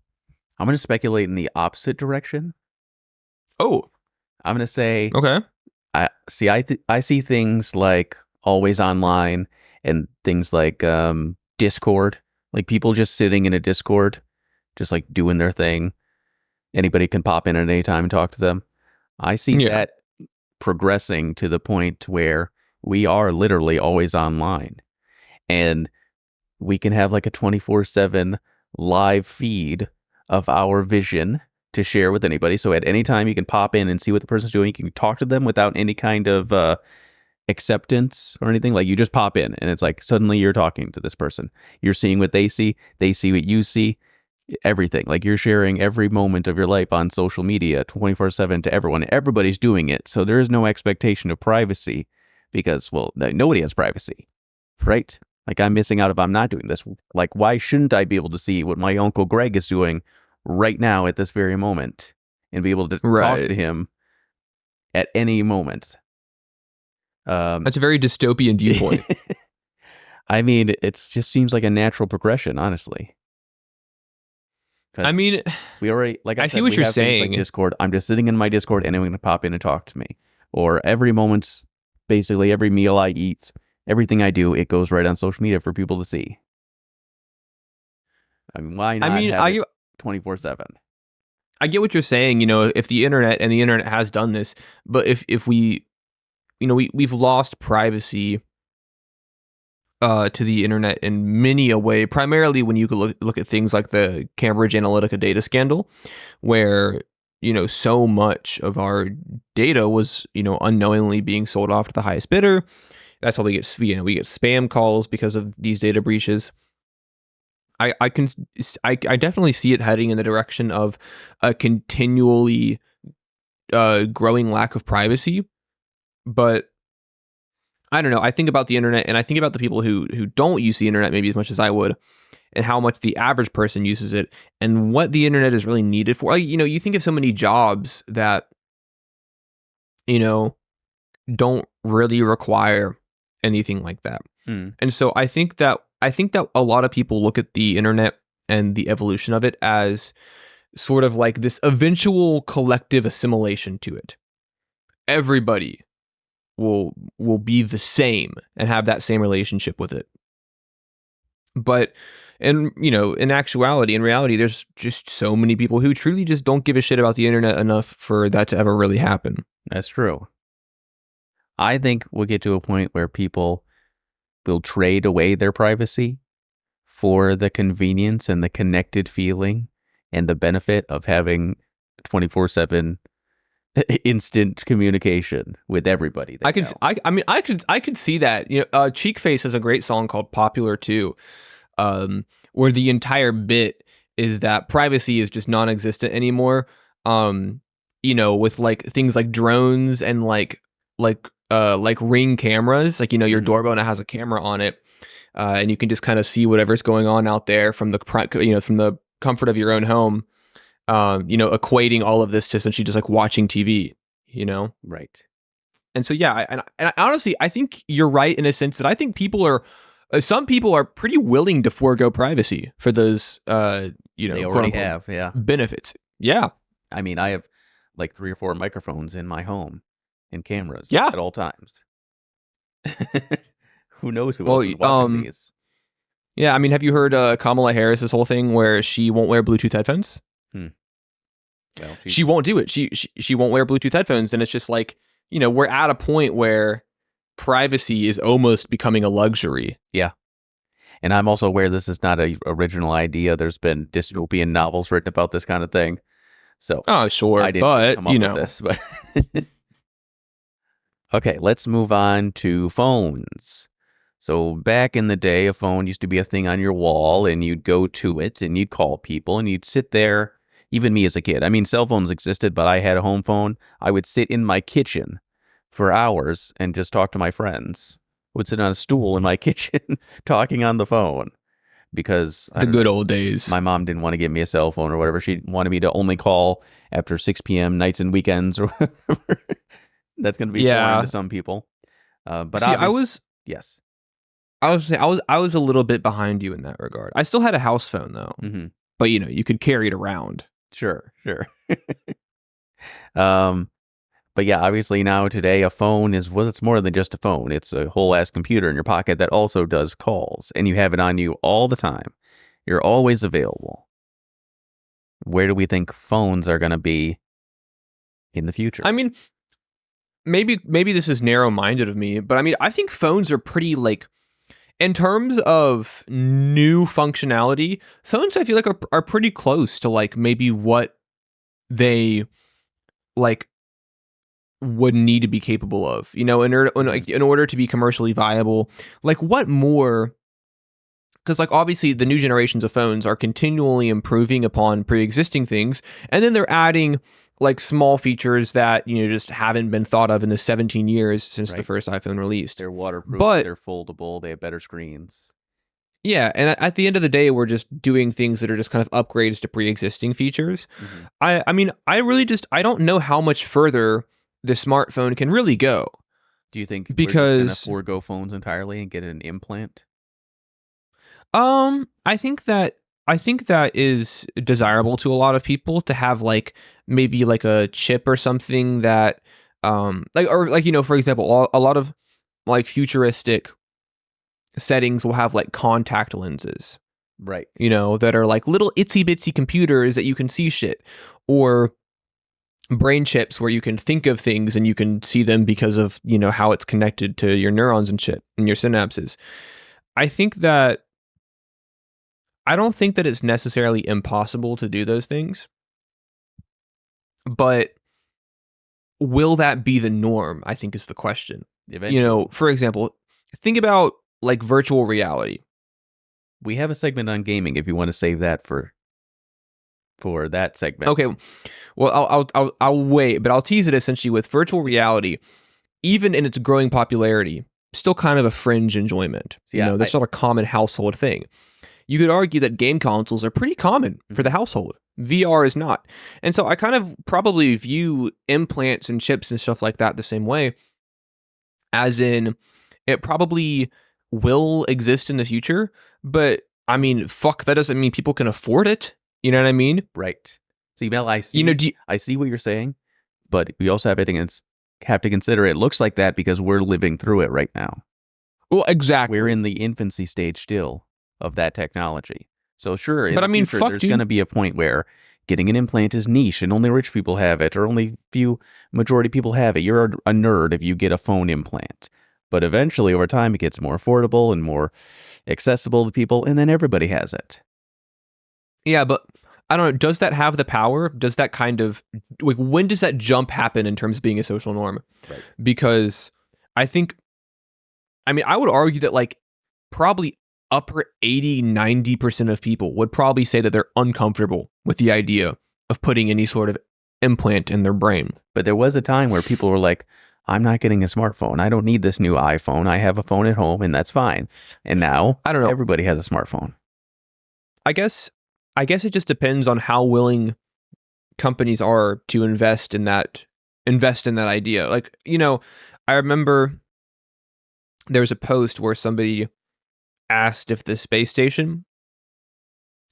I'm going to speculate in the opposite direction. Oh, I'm going to say okay. I see things like always online and things like Discord, like people just sitting in a Discord, just like doing their thing. Anybody can pop in at any time and talk to them. I see Yeah. that progressing to the point where we are literally always online, and we can have like a 24/7 live feed of our vision to share with anybody. So at any time you can pop in and see what the person's doing. You can talk to them without any kind of acceptance or anything. Like you just pop in and it's like suddenly you're talking to this person. You're seeing what they see what you see, everything. Like you're sharing every moment of your life on social media 24/7 to everyone. Everybody's doing it. So there is no expectation of privacy because, well, nobody has privacy, right? Like I'm missing out if I'm not doing this. Like why shouldn't I be able to see what my Uncle Greg is doing right now at this very moment and be able to talk to him at any moment? That's a very dystopian viewpoint. I mean, it just seems like a natural progression, honestly. I mean, we already, like I said, see what we you're have things saying. like Discord. I'm just sitting in my Discord and anyone can pop in and talk to me. Or every moment, basically every meal I eat, everything I do, it goes right on social media for people to see. I mean, why not have it 24/7? I get what you're saying, you know, if the internet has done this, but if we, you know, we've lost privacy to the internet in many a way, primarily when you could look at things like the Cambridge Analytica data scandal, where, you know, so much of our data was, you know, unknowingly being sold off to the highest bidder. That's why we get, you know, we get spam calls because of these data breaches. I definitely see it heading in the direction of a continually growing lack of privacy, but I don't know. I think about the internet and I think about the people who don't use the internet maybe as much as I would, and how much the average person uses it, and what the internet is really needed for. Like, you know, you think of so many jobs that, you know, don't really require anything like that. And so I think that a lot of people look at the internet and the evolution of it as sort of like this eventual collective assimilation to it. Everybody will be the same and have that same relationship with it. But and you know, in reality, there's just so many people who truly just don't give a shit about the internet enough for that to ever really happen. That's true. I think we'll get to a point where people will trade away their privacy for the convenience and the connected feeling and the benefit of having 24/7 instant communication with everybody. I could see that. You know, Cheek Face has a great song called "Popular" too, where the entire bit is that privacy is just non-existent anymore. You know, with like things like drones and like Ring cameras, like, you know, your doorbell now has a camera on it, and you can just kind of see whatever's going on out there from the from the comfort of your own home. You know, equating all of this to essentially just like watching TV, you know? Right. And so, yeah, and I honestly, I think you're right in a sense that I think some people are pretty willing to forego privacy for those, you know, they already have, yeah, benefits. Yeah. I mean, I have like 3 or 4 microphones in my home and cameras Yeah. at all times. Who knows who else is watching these? Yeah, I mean, have you heard Kamala Harris's whole thing where she won't wear Bluetooth headphones? Well, she won't do it. She won't wear Bluetooth headphones, and it's just like, you know, we're at a point where privacy is almost becoming a luxury. Yeah. And I'm also aware this is not an original idea. There's been dystopian novels written about this kind of thing. So, oh, sure, I didn't come up with this, but okay, let's move on to phones. So back in the day, a phone used to be a thing on your wall, and you'd go to it and you'd call people and you'd sit there. Even me as a kid. I mean, cell phones existed, but I had a home phone. I would sit in my kitchen for hours and just talk to my friends. I would sit on a stool in my kitchen talking on the phone because the good old days. My mom didn't want to give me a cell phone or whatever. She wanted me to only call after 6 p.m. nights and weekends or whatever. That's going to be foreign to some people. But See, yes. I was a little bit behind you in that regard. I still had a house phone though, Mm-hmm. but you could carry it around. Sure. um, but yeah, obviously now today a phone is it's more than just a phone. It's a whole ass computer in your pocket that also does calls, and you have it on you all the time. You're always available. Where do we think phones are going to be in the future? I mean, maybe this is narrow-minded of me, but I mean, I think phones are pretty like in terms of new functionality, phones I feel like are pretty close to like maybe what they like would need to be capable of, in order to be commercially viable. Like what more? Because like obviously the new generations of phones are continually improving upon pre-existing things, and then they're adding like small features that just haven't been thought of in the 17 years since the Right. first iPhone released. They're waterproof, But they're foldable, they have better screens. yeah, and at the end of the day, we're just doing things that are just kind of upgrades to pre-existing features. Mm-hmm. I mean, I don't know how much further the smartphone can really go. Do you think we're just going to Because forego phones entirely and get an implant? I think that is desirable to a lot of people to have like maybe like a chip or something that for example, a lot of like futuristic settings will have like contact lenses, Right. that are like little itsy bitsy computers that you can see shit, or brain chips where you can think of things and you can see them because of, how it's connected to your neurons and shit and your synapses. I think that I don't think that it's necessarily impossible to do those things, but will that be the norm? I think is the question. Eventually. For example, think about like virtual reality. We have a segment on gaming if you want to save that for that segment. Okay, well I'll wait, but I'll tease it essentially with virtual reality. Even in its growing popularity, still kind of a fringe enjoyment. So yeah, that's not a common household thing. You could argue that game consoles are pretty common for the household. VR is not. And so I kind of probably view implants and chips and stuff like that the same way, as in it probably will exist in the future, but I mean, fuck, that doesn't mean people can afford it. You know what I mean? Right. See, Mel, I see. I see what you're saying, but we also have to consider it looks like that because we're living through it right now. Well, exactly. We're in the infancy stage still of that technology. So sure, but I mean, future, there's going to be a point where getting an implant is niche and only rich people have it, or only few majority people have it. You're a nerd if you get a phone implant. But eventually, over time, it gets more affordable and more accessible to people, and then everybody has it. Yeah, but I don't know. Does that have the power? Does that kind of like when does that jump happen in terms of being a social norm? Right. Because I would argue that like probably upper 80-90% of people would probably say that they're uncomfortable with the idea of putting any sort of implant in their brain. But there was a time where people were like, I'm not getting a smartphone. I don't need this new iPhone. I have a phone at home and that's fine. And now I don't know. Everybody has a smartphone. I guess it just depends on how willing companies are to invest in that idea. Like, I remember there was a post where somebody asked if the space station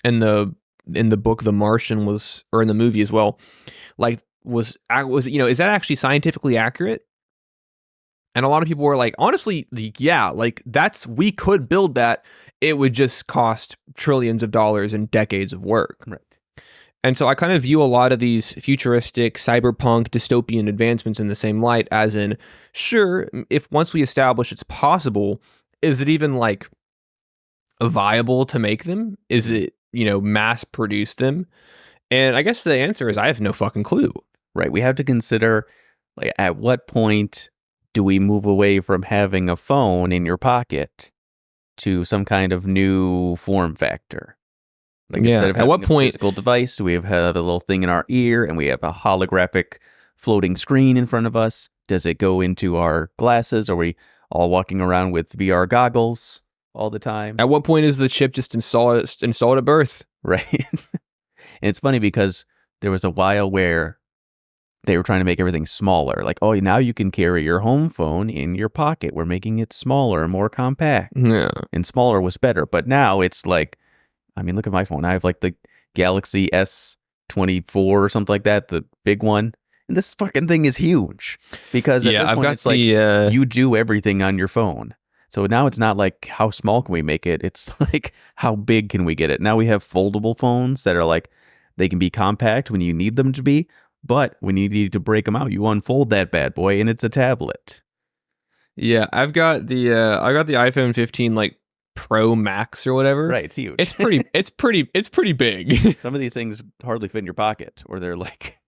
in the book The Martian was, or in the movie as well, like was is that actually scientifically accurate? And a lot of people were like, honestly, yeah, like we could build that. It would just cost trillions of dollars and decades of work. Right. And so I kind of view a lot of these futuristic, cyberpunk, dystopian advancements in the same light, as in, sure, if once we establish it's possible, is it even like viable to make them? Is it, mass produce them? And I guess the answer is I have no fucking clue. Right. We have to consider, like, at what point do we move away from having a phone in your pocket to some kind of new form factor? Like, instead of having a physical device, we have a little thing in our ear and we have a holographic floating screen in front of us. Does it go into our glasses? Are we all walking around with VR goggles all the time? At what point is the chip just installed at birth? Right. And it's funny because there was a while where they were trying to make everything smaller. Like, oh, now you can carry your home phone in your pocket. We're making it smaller and more compact. Yeah. And smaller was better. But now it's like, I mean, look at my phone. I have like the Galaxy S24 or something like that, the big one. And this fucking thing is huge because at Yeah, this I've point, got it's like the you do everything on your phone. So now it's not like how small can we make it? It's like how big can we get it? Now we have foldable phones that are like they can be compact when you need them to be, but when you need to break them out, you unfold that bad boy and it's a tablet. yeah, I got the iPhone 15 like Pro Max or whatever. Right, it's huge. It's pretty big. Some of these things hardly fit in your pocket, or they're like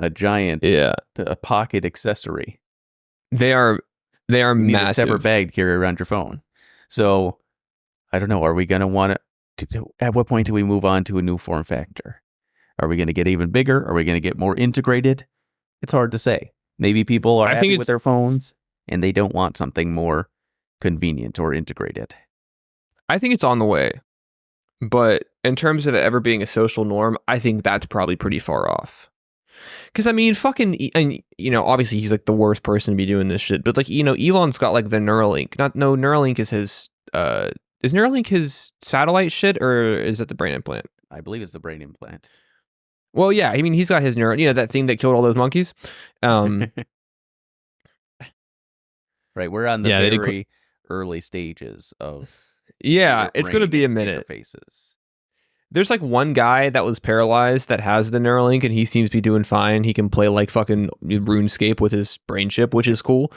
a giant Yeah. a pocket accessory. They are You need a massive. separate bag to carry around your phone. So I don't know. Are we going to want to? At what point do we move on to a new form factor? Are we going to get even bigger? Are we going to get more integrated? It's hard to say. Maybe people are I think happy it's- with their phones and they don't want something more convenient or integrated. I think it's on the way. But in terms of it ever being a social norm, I think that's probably pretty far off. Because I mean, and you know, obviously he's like the worst person to be doing this shit. But like, you know, Elon's got like the Neuralink. Neuralink is his. Is Neuralink his satellite shit, or is that the brain implant? I believe it's the brain implant. Well, yeah. I mean, he's got his neural. You know, that thing that killed all those monkeys. Right, we're on the Yeah, very early stages of Yeah, your it's gonna brain be a and minute. interfaces. There's like one guy that was paralyzed that has the Neuralink, and he seems to be doing fine. He can play like fucking RuneScape with his brain chip, which is cool.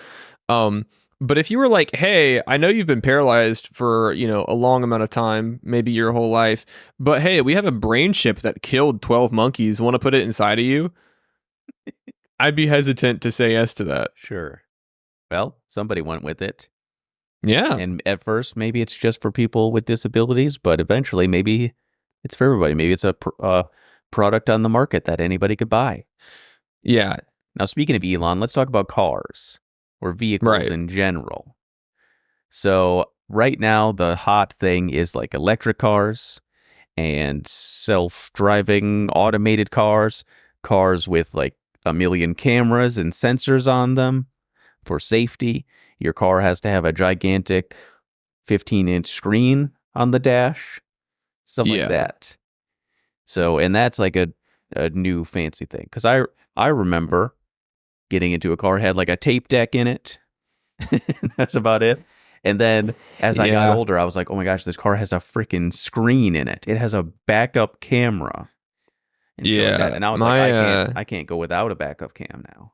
But if you were like, hey, I know you've been paralyzed for, you know, a long amount of time, maybe your whole life, but hey, we have a brain chip that killed 12 monkeys. Want to put it inside of you? I'd be hesitant to say yes to that. Sure. Well, somebody went with it. Yeah. And at first, maybe it's just for people with disabilities, but eventually, maybe it's for everybody. Maybe it's a product on the market that anybody could buy. Yeah. Now, speaking of Elon, let's talk about cars or vehicles Right. in general. So right now, the hot thing is like electric cars and self-driving automated cars with like a million cameras and sensors on them for safety. Your car has to have a gigantic 15-inch screen on the dash, stuff Yeah. like that. So, and that's like a new fancy thing. Because I remember getting into a car, had like a tape deck in it. That's about it. And then as I got older, I was like, oh my gosh, this car has a freaking screen in it. It has a backup camera. And shit like that. And now it's like, I can't go without a backup cam now.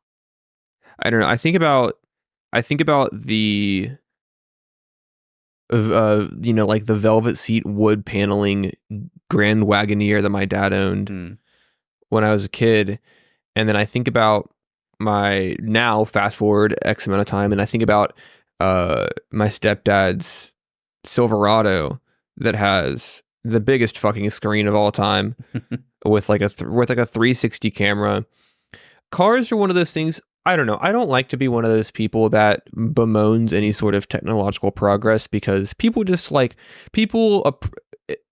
I don't know. I think about the you know, like the velvet seat wood paneling Grand Wagoneer that my dad owned when I was a kid, and then I think about my now fast forward X amount of time, and I think about my stepdad's Silverado that has the biggest fucking screen of all time with like a 360 camera. Cars are one of those things. I don't know. I don't like to be one of those people that bemoans any sort of technological progress because people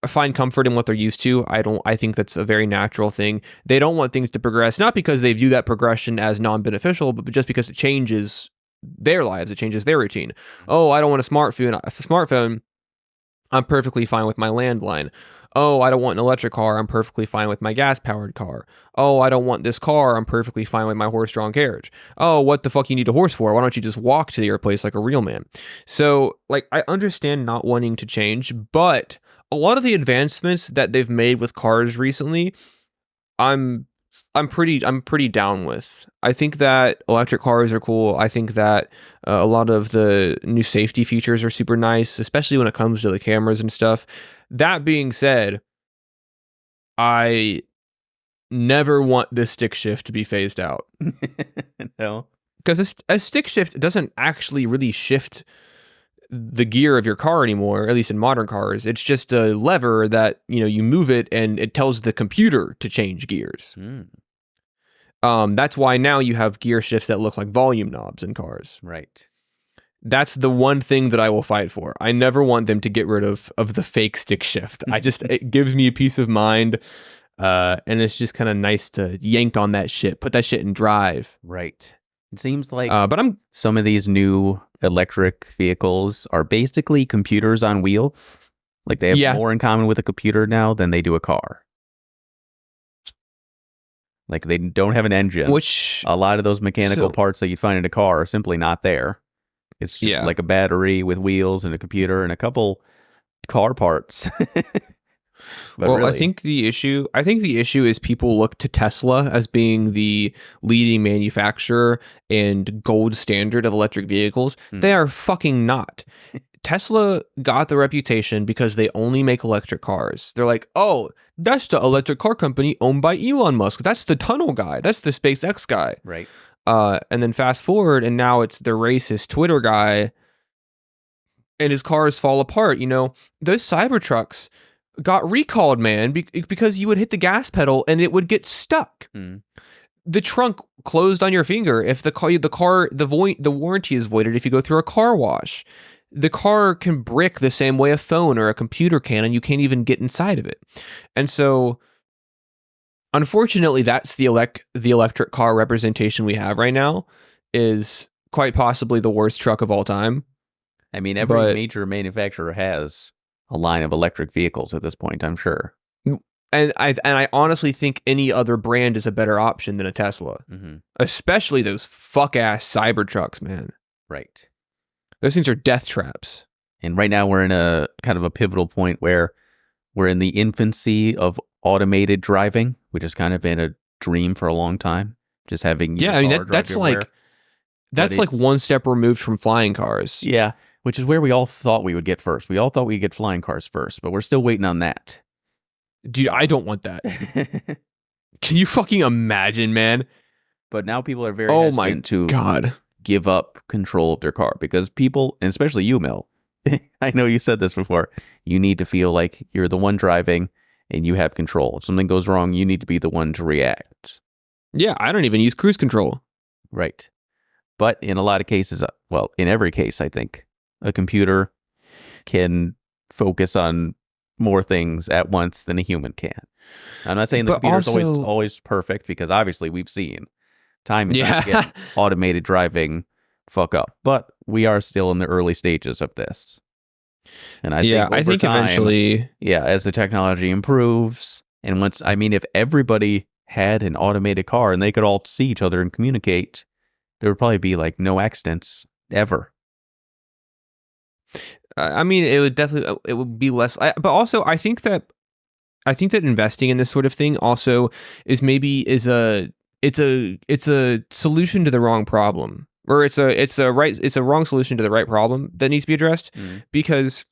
find comfort in what they're used to. I think that's a very natural thing. They don't want things to progress, not because they view that progression as non-beneficial, but just because it changes their lives. It changes their routine. Oh, I don't want a smartphone. I'm perfectly fine with my landline. Oh, I don't want an electric car. I'm perfectly fine with my gas-powered car. Oh, I don't want this car. I'm perfectly fine with my horse-drawn carriage. Oh, what the fuck you need a horse for? Why don't you just walk to your place like a real man? So, like, I understand not wanting to change, but a lot of the advancements that they've made with cars recently, I'm pretty down with. I think that electric cars are cool. I think that a lot of the new safety features are super nice, especially when it comes to the cameras and stuff. That being said, I never want this stick shift to be phased out. No. Because a stick shift doesn't actually really shift the gear of your car anymore, at least in modern cars. It's just a lever that, you know, you move it and it tells the computer to change gears. That's why now you have gear shifts that look like volume knobs in cars. Right. That's the one thing that I will fight for. I never want them to get rid of the fake stick shift. It gives me a peace of mind. And it's just kind of nice to yank on that shit, put that shit in drive. Right. It seems like But I'm some of these new electric vehicles are basically computers on wheel. Like they have yeah, more in common with a computer now than they do a car. Like they don't have an engine. which A lot of those mechanical so parts that you find in a car are simply not there. It's just yeah. like a battery with wheels and a computer and a couple car parts. But Well, really, I think the issue is people look to Tesla as being the leading manufacturer and gold standard of electric vehicles. Hmm. They are fucking not. Tesla got the reputation because they only make electric cars. They're like, oh, that's the electric car company owned by Elon Musk. That's the tunnel guy. That's the SpaceX guy. right. And then fast forward, and now it's the racist Twitter guy, and his cars fall apart. You know, those Cybertrucks got recalled, man, because you would hit the gas pedal and it would get stuck. Hmm. The trunk closed on your finger if the warranty is voided if you go through a car wash. The car can brick the same way a phone or a computer can, and you can't even get inside of it. And so, unfortunately, that's the electric car representation we have right now. Is quite possibly the worst truck of all time. I mean, every major manufacturer has a line of electric vehicles at this point, I'm sure. And I honestly think any other brand is a better option than a Tesla, especially those fuck ass Cybertrucks, man. Right. Those things are death traps. And right now we're in a kind of a pivotal point where we're in the infancy of automated driving, which has kind of been a dream for a long time. Just having that's like one step removed from flying cars. Yeah, which is where we all thought we would get first. We all thought we'd get flying cars first, but we're still waiting on that. Dude, I don't want that. Can you fucking imagine, man? But now people are very hesitant to give up control of their car because people, and especially you, Mel, I know you said this before, you need to feel like you're the one driving and you have control. If something goes wrong, you need to be the one to react. Yeah, I don't even use cruise control. Right. But in a lot of cases, well, in every case, I think, a computer can focus on more things at once than a human can. I'm not saying the computer's always perfect because obviously we've seen time and time again automated driving fuck up, but we are still in the early stages of this. And I think time, eventually, as the technology improves, and if everybody had an automated car and they could all see each other and communicate, there would probably be like no accidents ever. it would be less. But also, I think that investing in this sort of thing also is a solution to the wrong problem, or it's a wrong solution to the right problem that needs to be addressed. Because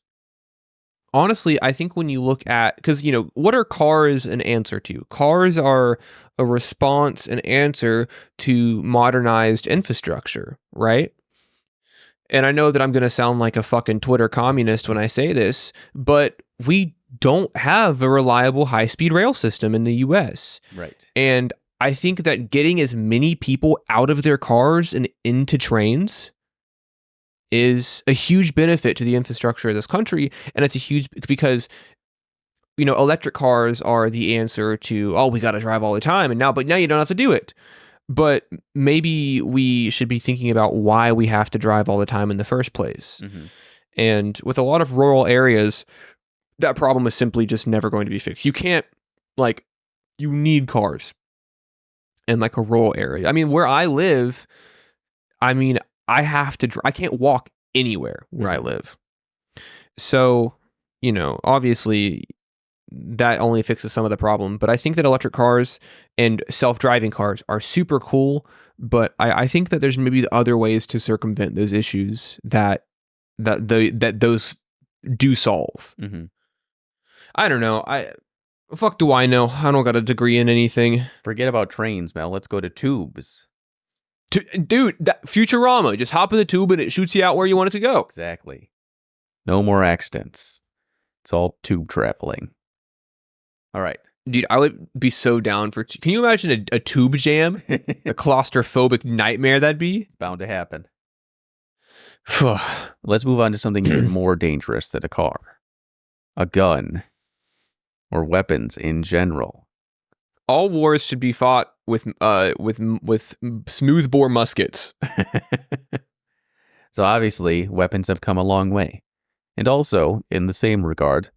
honestly, I think when you look at, because what are cars an answer to? Cars are a response, an answer to modernized infrastructure, right? And I know that I'm going to sound like a fucking Twitter communist when I say this, but we don't have a reliable high-speed rail system in the US. Right. And I think that getting as many people out of their cars and into trains is a huge benefit to the infrastructure of this country. And it's a huge, because, electric cars are the answer to, we got to drive all the time. But now you don't have to do it. But maybe we should be thinking about why we have to drive all the time in the first place. And with a lot of rural areas, that problem is simply just never going to be fixed. You can't, you need cars in like a rural area. I mean, where I live, I have to, I can't walk anywhere where I live. So, obviously that only fixes some of the problem. But I think that electric cars and self-driving cars are super cool. But I think that there's maybe other ways to circumvent those issues that those do solve. I don't know. Fuck do I know? I don't got a degree in anything. Forget about trains, Mel. Let's go to tubes. Dude, Futurama. Just hop in the tube and it shoots you out where you want it to go. Exactly. No more accidents. It's all tube traveling. All right. Dude, I would be so down for... Can you imagine a tube jam? A claustrophobic nightmare that'd be? It's bound to happen. Let's move on to something even more dangerous than a car. A gun. Or weapons in general. all wars should be fought with smoothbore muskets. So obviously, weapons have come a long way. And also, in the same regard,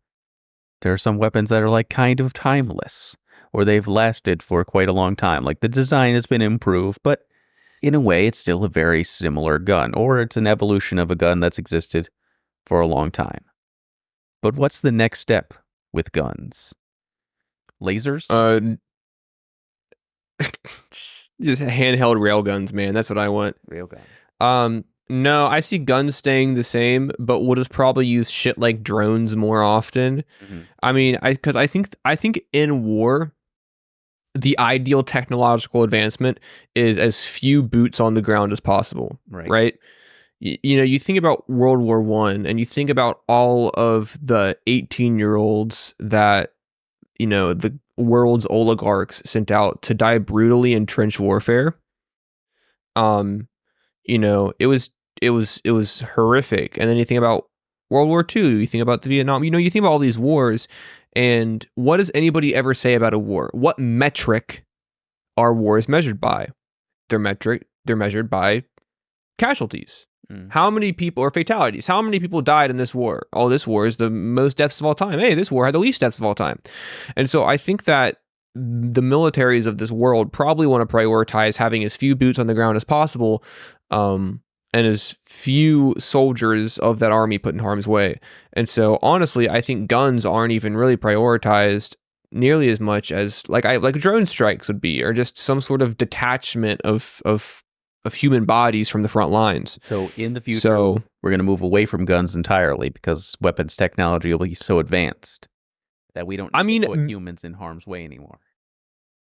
there are some weapons that are like kind of timeless, or they've lasted for quite a long time. Like the design has been improved, but in a way, it's still a very similar gun, or it's an evolution of a gun that's existed for a long time. But what's the next step with guns? Lasers? Just handheld railguns, man. That's what I want. Railgun. No, I see guns staying the same, but we'll just probably use shit like drones more often. Mm-hmm. I mean, because I think in war, the ideal technological advancement is as few boots on the ground as possible. Right? You know, you think about World War One, and you think about all of the 18-year-olds that, you know, the world's oligarchs sent out to die brutally in trench warfare. You know, it was horrific. And then you think about World War II, you think about the Vietnam, you know, you think about all these wars, and what does anybody ever say about a war? What metric are wars measured by? They're measured by casualties. How many people, or fatalities, how many people died in this war? Oh, this war is the most deaths of all time. Hey, this war had the least deaths of all time. And so I think that the militaries of this world probably want to prioritize having as few boots on the ground as possible, and as few soldiers of that army put in harm's way. And so honestly, I think guns aren't even really prioritized nearly as much as like drone strikes would be, or just some sort of detachment of human bodies from the front lines. So in the future, we're going to move away from guns entirely because weapons technology will be so advanced that we don't need to put humans in harm's way anymore.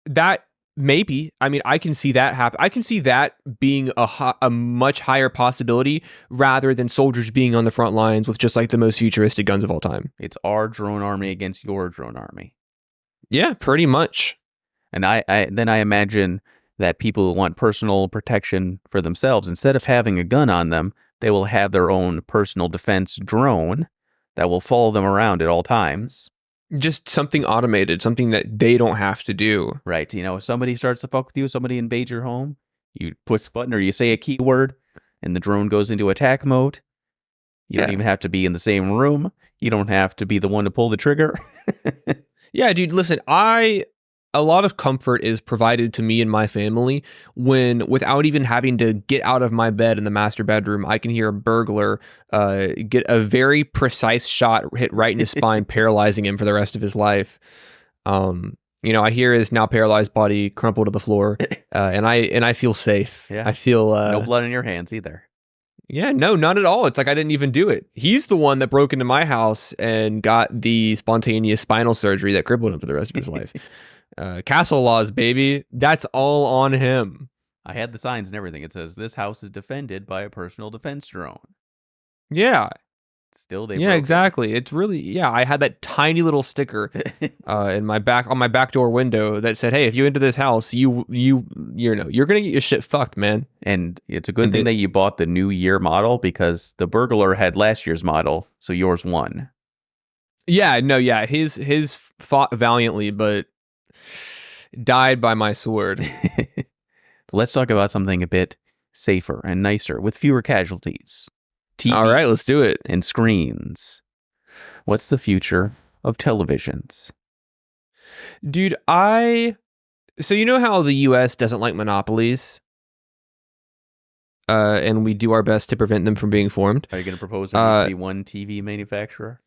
That maybe. I mean, I can see that happen. I can see that being a much higher possibility rather than soldiers being on the front lines with just like the most futuristic guns of all time. It's our drone army against your drone army. Yeah, pretty much. And I imagine that people who want personal protection for themselves, instead of having a gun on them, they will have their own personal defense drone that will follow them around at all times. Just something automated, something that they don't have to do. Right. You know, if somebody starts to fuck with you, somebody invades your home, you push the button or you say a keyword and the drone goes into attack mode. You don't even have to be in the same room. You don't have to be the one to pull the trigger. Yeah, dude, listen, a lot of comfort is provided to me and my family when, without even having to get out of my bed in the master bedroom, I can hear a burglar get a very precise shot hit right in his spine, paralyzing him for the rest of his life. You know, I hear his now paralyzed body crumple to the floor, and I feel safe. Yeah. I feel no blood in your hands either. Yeah, no, not at all. It's like I didn't even do it. He's the one that broke into my house and got the spontaneous spinal surgery that crippled him for the rest of his life. Castle laws, baby. That's all on him. I had the signs and everything. It says, this house is defended by a personal defense drone. Yeah. Still, they yeah, exactly. It's really, I had that tiny little sticker on my back door window that said, hey, if you enter this house, you're gonna get your shit fucked, man. And it's a good thing that you bought the new year model, because the burglar had last year's model, so yours won. Yeah, no, yeah. His fought valiantly, but died by my sword. Let's talk about something a bit safer and nicer with fewer casualties. TV all right, let's do it. And screens. What's the future of televisions? Dude, so you know how the US doesn't like monopolies? And we do our best to prevent them from being formed. Are you going to propose there needs to be one TV manufacturer?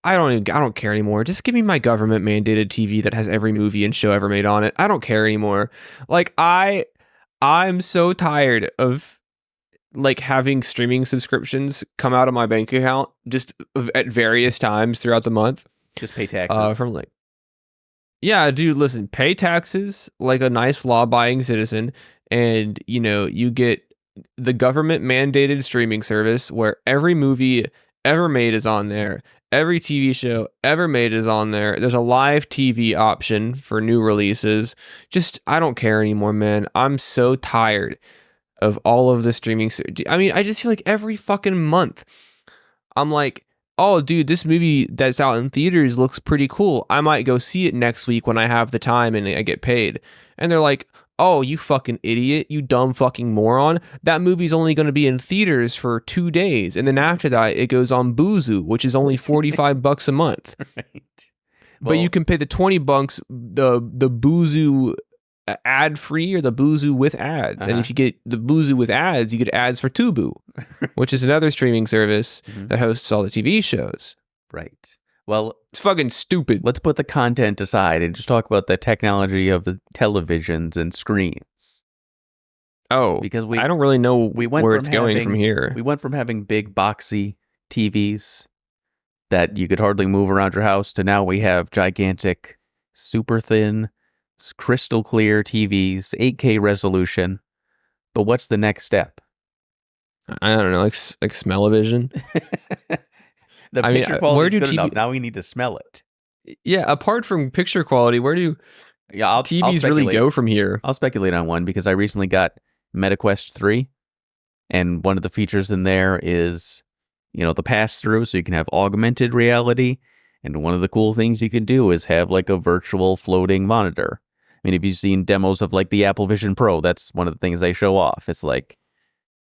I don't care anymore. Just give me my government mandated TV that has every movie and show ever made on it. I don't care anymore. Like I'm so tired of like having streaming subscriptions come out of my bank account just at various times throughout the month. Just pay taxes. Yeah, dude, listen, pay taxes like a nice law-abiding citizen, and you know, you get the government mandated streaming service where every movie ever made is on there. Every TV show ever made is on there. There's a live TV option for new releases. Just, I don't care anymore, man. I'm so tired of all of the streaming. I mean, I just feel like every fucking month, I'm like, oh, dude, this movie that's out in theaters looks pretty cool. I might go see it next week when I have the time and I get paid. And they're like, oh, you fucking idiot, you dumb fucking moron. That movie's only going to be in theaters for 2 days. And then after that, it goes on Boozu, which is only $45 a month. Right. But you can pay the $20, the Boozu ad free or the Boozu with ads. And if you get the Boozu with ads, you get ads for Tubu, which is another streaming service that hosts all the TV shows. Right. Well, it's fucking stupid. Let's put the content aside and just talk about the technology of the televisions and screens. Oh, because I don't really know where it's going from here. We went from having big boxy TVs that you could hardly move around your house to now we have gigantic, super thin, crystal clear TVs, 8K resolution. But what's the next step? I don't know, like smell-o-vision. The picture quality is good enough. Now we need to smell it. Yeah, apart from picture quality, where do TVs really go from here? I'll speculate on one because I recently got MetaQuest 3, and one of the features in there is, the pass-through, so you can have augmented reality, and one of the cool things you can do is have like a virtual floating monitor. I mean, if you've seen demos of like the Apple Vision Pro, that's one of the things they show off. It's like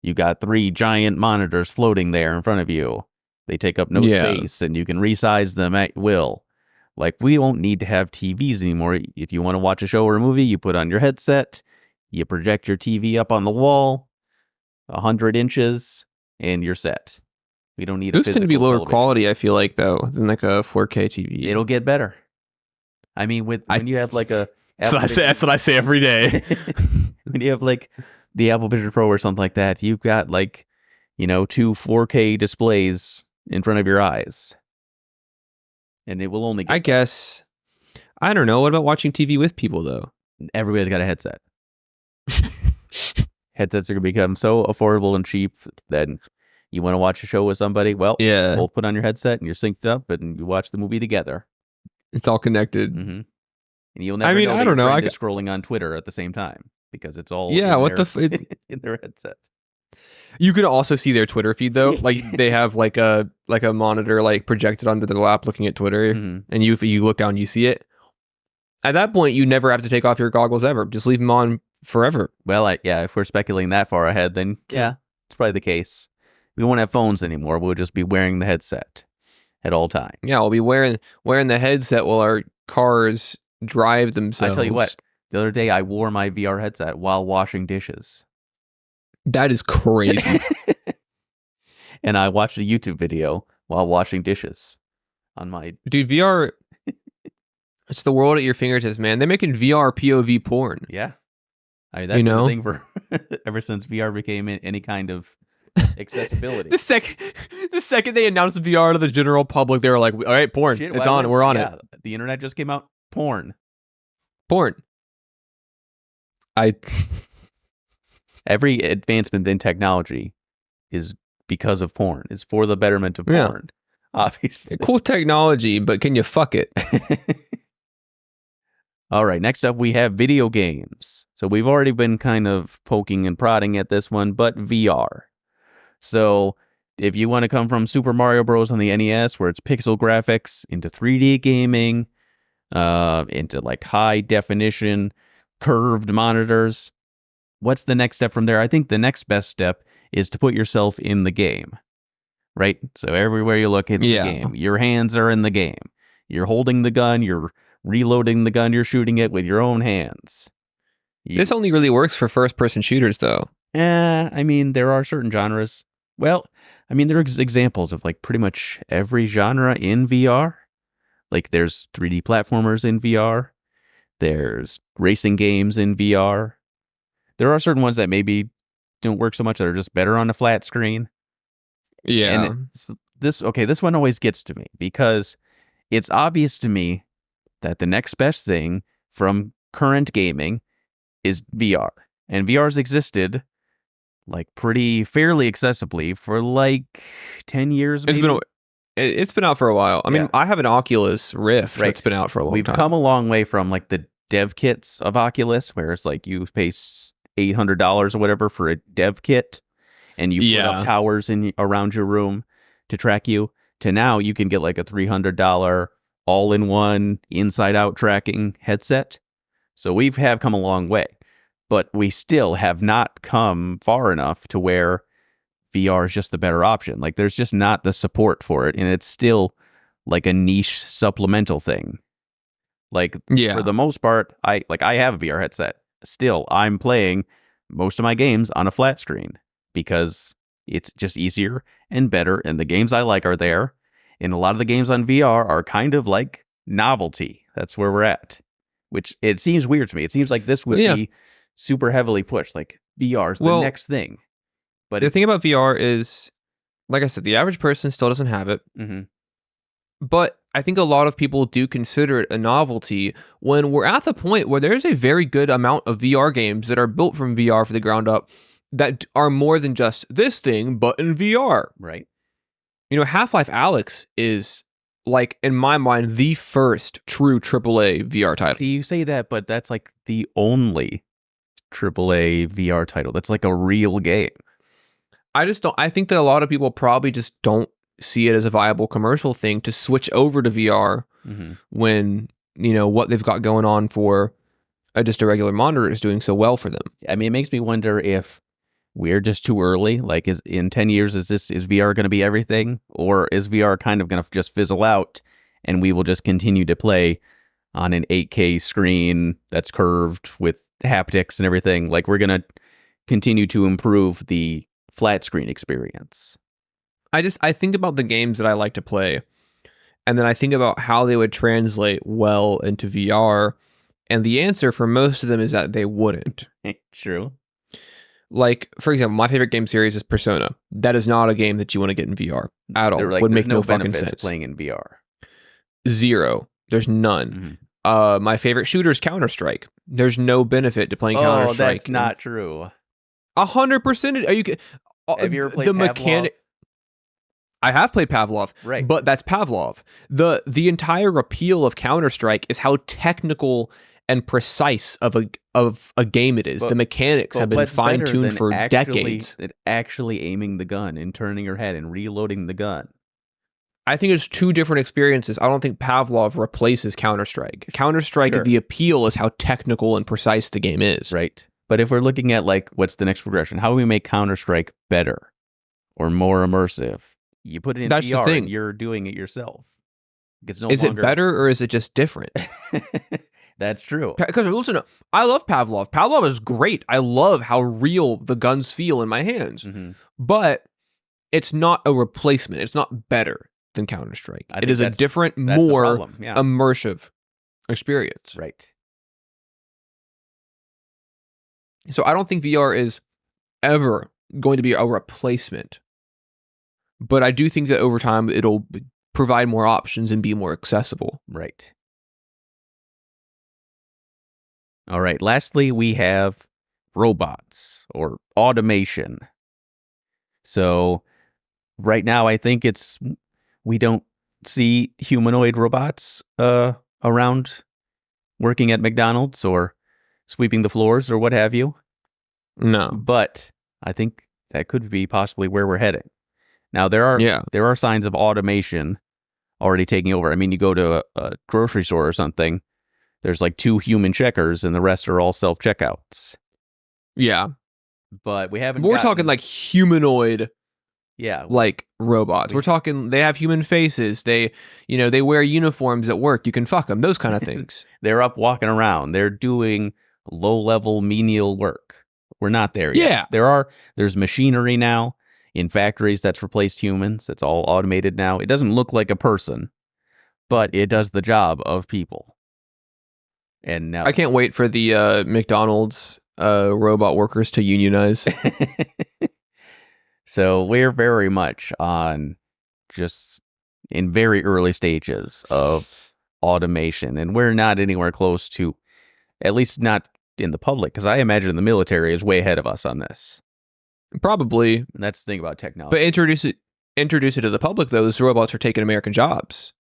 you got 3 giant monitors floating there in front of you. They take up no space, and you can resize them at will. Like, we won't need to have TVs anymore. If you want to watch a show or a movie, you put on your headset, you project your TV up on the wall, 100 inches, and you're set. We don't need those tend to be lower television. Quality, I feel like, though, than like a 4K TV. It'll get better. I mean, when you have like a... That's what I say every day. When you have like the Apple Vision Pro or something like that, you've got like, 2 4K displays in front of your eyes. And it will only get... I guess. I don't know. What about watching TV with people, though? Everybody's got a headset. Headsets are going to become so affordable and cheap that you want to watch a show with somebody, well, both put on your headset and you're synced up and you watch the movie together. It's all connected. Mm-hmm. And you'll never know I don't know. I'm scrolling on Twitter at the same time because it's all in their headset. You could also see their Twitter feed though. Like they have like a monitor like projected onto their lap looking at Twitter, and if you look down, you see it. At that point, you never have to take off your goggles ever. Just leave them on forever. Well, if we're speculating that far ahead, then it's probably the case. We won't have phones anymore. We'll just be wearing the headset at all times. Yeah, we'll be wearing the headset while our cars drive themselves. I tell you what, the other day I wore my VR headset while washing dishes. That is crazy. And I watched a YouTube video while washing dishes on my... Dude, VR, it's the world at your fingertips, man. They're making VR POV porn. Yeah. I mean, that's been the thing for ever since VR became any kind of accessibility. The second they announced VR to the general public, they were like, all right, porn. It's on. We're on it. The internet just came out. Porn. Every advancement in technology is because of porn. It's for the betterment of porn, obviously. Cool technology, but can you fuck it? All right, next up we have video games. So we've already been kind of poking and prodding at this one, but VR. So if you want to come from Super Mario Bros. On the NES, where it's pixel graphics, into 3D gaming, into like high definition curved monitors, what's the next step from there? I think the next best step is to put yourself in the game, right? So everywhere you look, it's the game. Your hands are in the game. You're holding the gun. You're reloading the gun. You're shooting it with your own hands. This only really works for first-person shooters, though. I mean, there are certain genres. Well, I mean, there are examples of like pretty much every genre in VR. Like there's 3D platformers in VR. There's racing games in VR. There are certain ones that maybe don't work so much that are just better on a flat screen. Yeah. And this one always gets to me because it's obvious to me that the next best thing from current gaming is VR. And VR's existed like pretty fairly accessibly for like 10 years. Maybe. It's been out for a while. I mean, I have an Oculus Rift that's been out for a long time. We've come a long way from like the dev kits of Oculus, where it's like you pay $800 or whatever for a dev kit, and you put up towers around your room to track you, to now you can get like a $300 all-in-one inside-out tracking headset. So we have come a long way, but we still have not come far enough to where VR is just the better option. Like there's just not the support for it, and it's still like a niche supplemental thing. Like for the most part, I have a VR headset. Still, I'm playing most of my games on a flat screen because it's just easier and better, and the games I like are there. And a lot of the games on VR are kind of like novelty. That's where we're at, which it seems weird to me. It seems like this would be super heavily pushed. Like VR is the next thing. But the thing about VR is, like I said, the average person still doesn't have it. Mm-hmm. But I think a lot of people do consider it a novelty when we're at the point where there's a very good amount of VR games that are built from VR for the ground up that are more than just this thing, but in VR. Right. You know, Half-Life Alyx is, like, in my mind, the first true AAA VR title. See, you say that, but that's like the only AAA VR title. That's like a real game. I think that a lot of people probably just don't see it as a viable commercial thing to switch over to VR when, you know, what they've got going on for just a regular monitor is doing so well for them. I mean, it makes me wonder if we're just too early. Like, is in 10 years, is VR going to be everything? Or is VR kind of going to just fizzle out and we will just continue to play on an 8K screen that's curved with haptics and everything? Like, we're going to continue to improve the flat screen experience. I think about the games that I like to play, and then I think about how they would translate well into VR, and the answer for most of them is that they wouldn't. True. Like, for example, my favorite game series is Persona. That is not a game that you want to get in VR at all. Like, would make no fucking benefit sense. to playing in VR. Zero. There's none. My favorite shooter is Counter-Strike. There's no benefit to playing Counter-Strike. Oh, that's not true. 100%. Are you? Have you ever played the Pavlov? mechanic? I have played Pavlov, right? But that's Pavlov. The entire appeal of Counter-Strike is how technical and precise of a game it is. The mechanics have been fine-tuned for decades. Actually aiming the gun and turning your head and reloading the gun. I think it's two different experiences. I don't think Pavlov replaces Counter-Strike. Counter-Strike, the appeal is how technical and precise the game is. Right. But if we're looking at, like, what's the next progression? How do we make Counter-Strike better or more immersive? You put it in That's VR the thing. and you're doing it yourself. Is it better or is it just different? That's true. Because listen, I love Pavlov. Pavlov is great. I love how real the guns feel in my hands. But it's not a replacement. It's not better than Counter-Strike. It is a different, more immersive experience. Right. So I don't think VR is ever going to be a replacement. But I do think that over time, it'll provide more options and be more accessible. Right. All right. Lastly, we have robots or automation. So right now, I think we don't see humanoid robots around working at McDonald's or sweeping the floors or what have you. No. But I think that could be possibly where we're heading. Now, there are signs of automation already taking over. I mean, you go to a grocery store or something, there's like 2 human checkers and the rest are all self-checkouts. Yeah. But we haven't We're talking like humanoid like robots. We're talking they have human faces. They wear uniforms at work. You can fuck them. Those kind of things. They're up walking around. They're doing low-level menial work. We're not there yet. There's machinery now in factories that's replaced humans. It's all automated now. It doesn't look like a person, but it does the job of people. And now I can't wait for the McDonald's robot workers to unionize. So we're very much on just in very early stages of automation, and we're not anywhere close to, at least not in the public, because I imagine the military is way ahead of us on this. Probably. And that's the thing about technology. But introduce it to the public, though. Those robots are taking American jobs.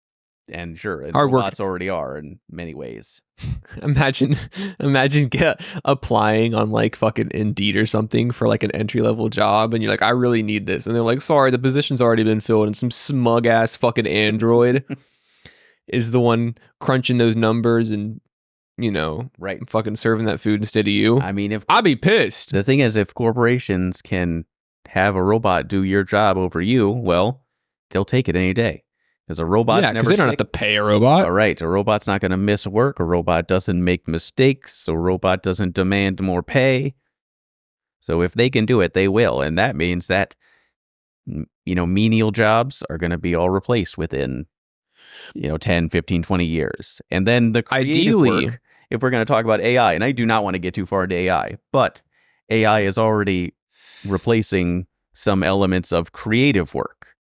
And sure, Hard work. robots already are in many ways. Imagine applying on like fucking Indeed or something for like an entry-level job, and you're like, I really need this, and they're like, sorry, the position's already been filled, and some smug ass fucking android is the one crunching those numbers and Right. fucking serving that food instead of you. I mean, if I'd be pissed. the thing is, if corporations can have a robot do your job over you, well, they'll take it any day. Because a robot's Yeah, never because they don't have to pay a robot. All right, a robot's not going to miss work. A robot doesn't make mistakes. A robot doesn't demand more pay. So if they can do it, they will. And that means that, menial jobs are going to be all replaced within, 10, 15, 20 years. And then the creative Ideally, work, if we're going to talk about AI, and I do not want to get too far into AI, but AI is already replacing some elements of creative work.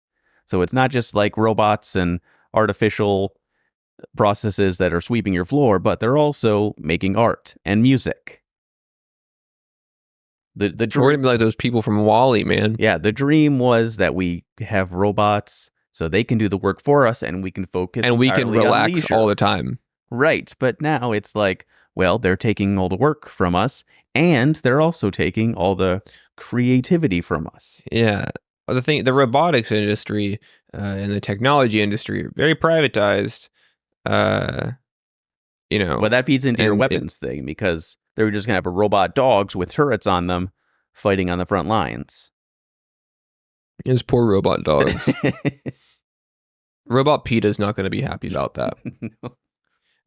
So it's not just like robots and artificial processes that are sweeping your floor, but they're also making art and music. We're gonna be like those people from WALL-E, man. Yeah, the dream was that we have robots so they can do the work for us and we can focus and we can relax all the time. Right, but now it's like, well, they're taking all the work from us and they're also taking all the creativity from us. Yeah. The robotics industry and the technology industry are very privatized. Well, that feeds into your weapons thing, because they're just gonna have robot dogs with turrets on them fighting on the front lines. Those poor robot dogs. Robot PETA's not going to be happy about that. No.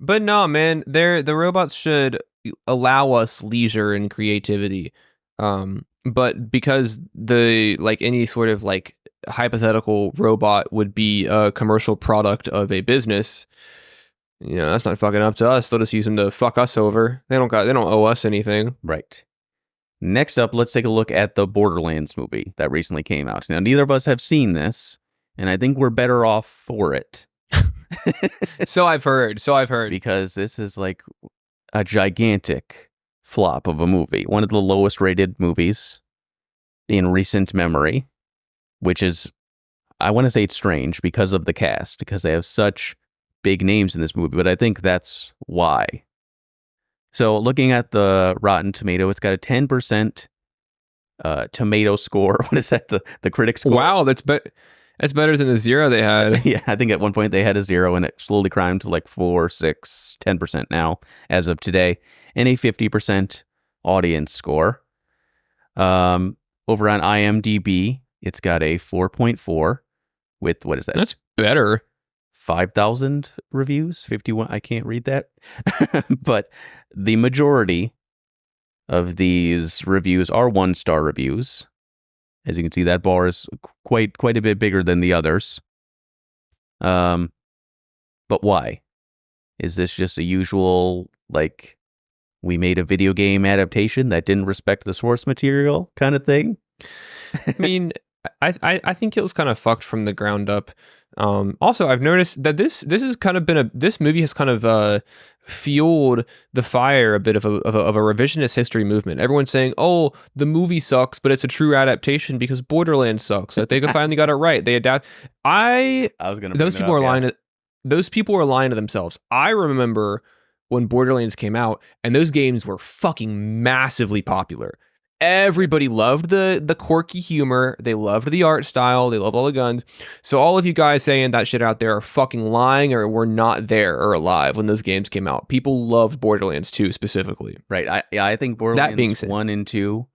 But no, man, the robots should allow us leisure and creativity. But because any sort of like hypothetical robot would be a commercial product of a business, that's not fucking up to us. They'll just use them to fuck us over. They don't owe us anything. Right. Next up, let's take a look at the Borderlands movie that recently came out. Now, neither of us have seen this, and I think we're better off for it. So I've heard. Because this is like a gigantic flop of a movie. One of the lowest rated movies in recent memory, which is, I want to say it's strange because of the cast, because they have such big names in this movie, but I think that's why. So looking at the Rotten Tomato, it's got a 10% tomato score. What is that? The critic score? Wow, that's better than the 0 they had. Yeah, I think at one point they had a 0 and it slowly climbed to like 4, 6, 10% now as of today, and a 50% audience score. Over on IMDb, it's got a 4.4 with, what is that? That's better. 5,000 reviews, 51. I can't read that. But the majority of these reviews are 1-star reviews. As you can see, that bar is quite a bit bigger than the others. But why? Is this just a usual, like, we made a video game adaptation that didn't respect the source material kind of thing? I mean, I think it was kind of fucked from the ground up. Also, I've noticed that this has kind of been this movie has kind of fueled the fire a bit of a revisionist history movement. Everyone's saying, "Oh, the movie sucks, but it's a true adaptation because Borderlands sucks." Like they finally got it right. They adapt. I was gonna. Those people are lying. Those people are lying to themselves. I remember when Borderlands came out, and those games were fucking massively popular. Everybody loved the quirky humor. They loved the art style. They loved all the guns. So all of you guys saying that shit out there are fucking lying, or were not there or alive when those games came out. People loved Borderlands 2 specifically. Right. I think Borderlands 1 and 2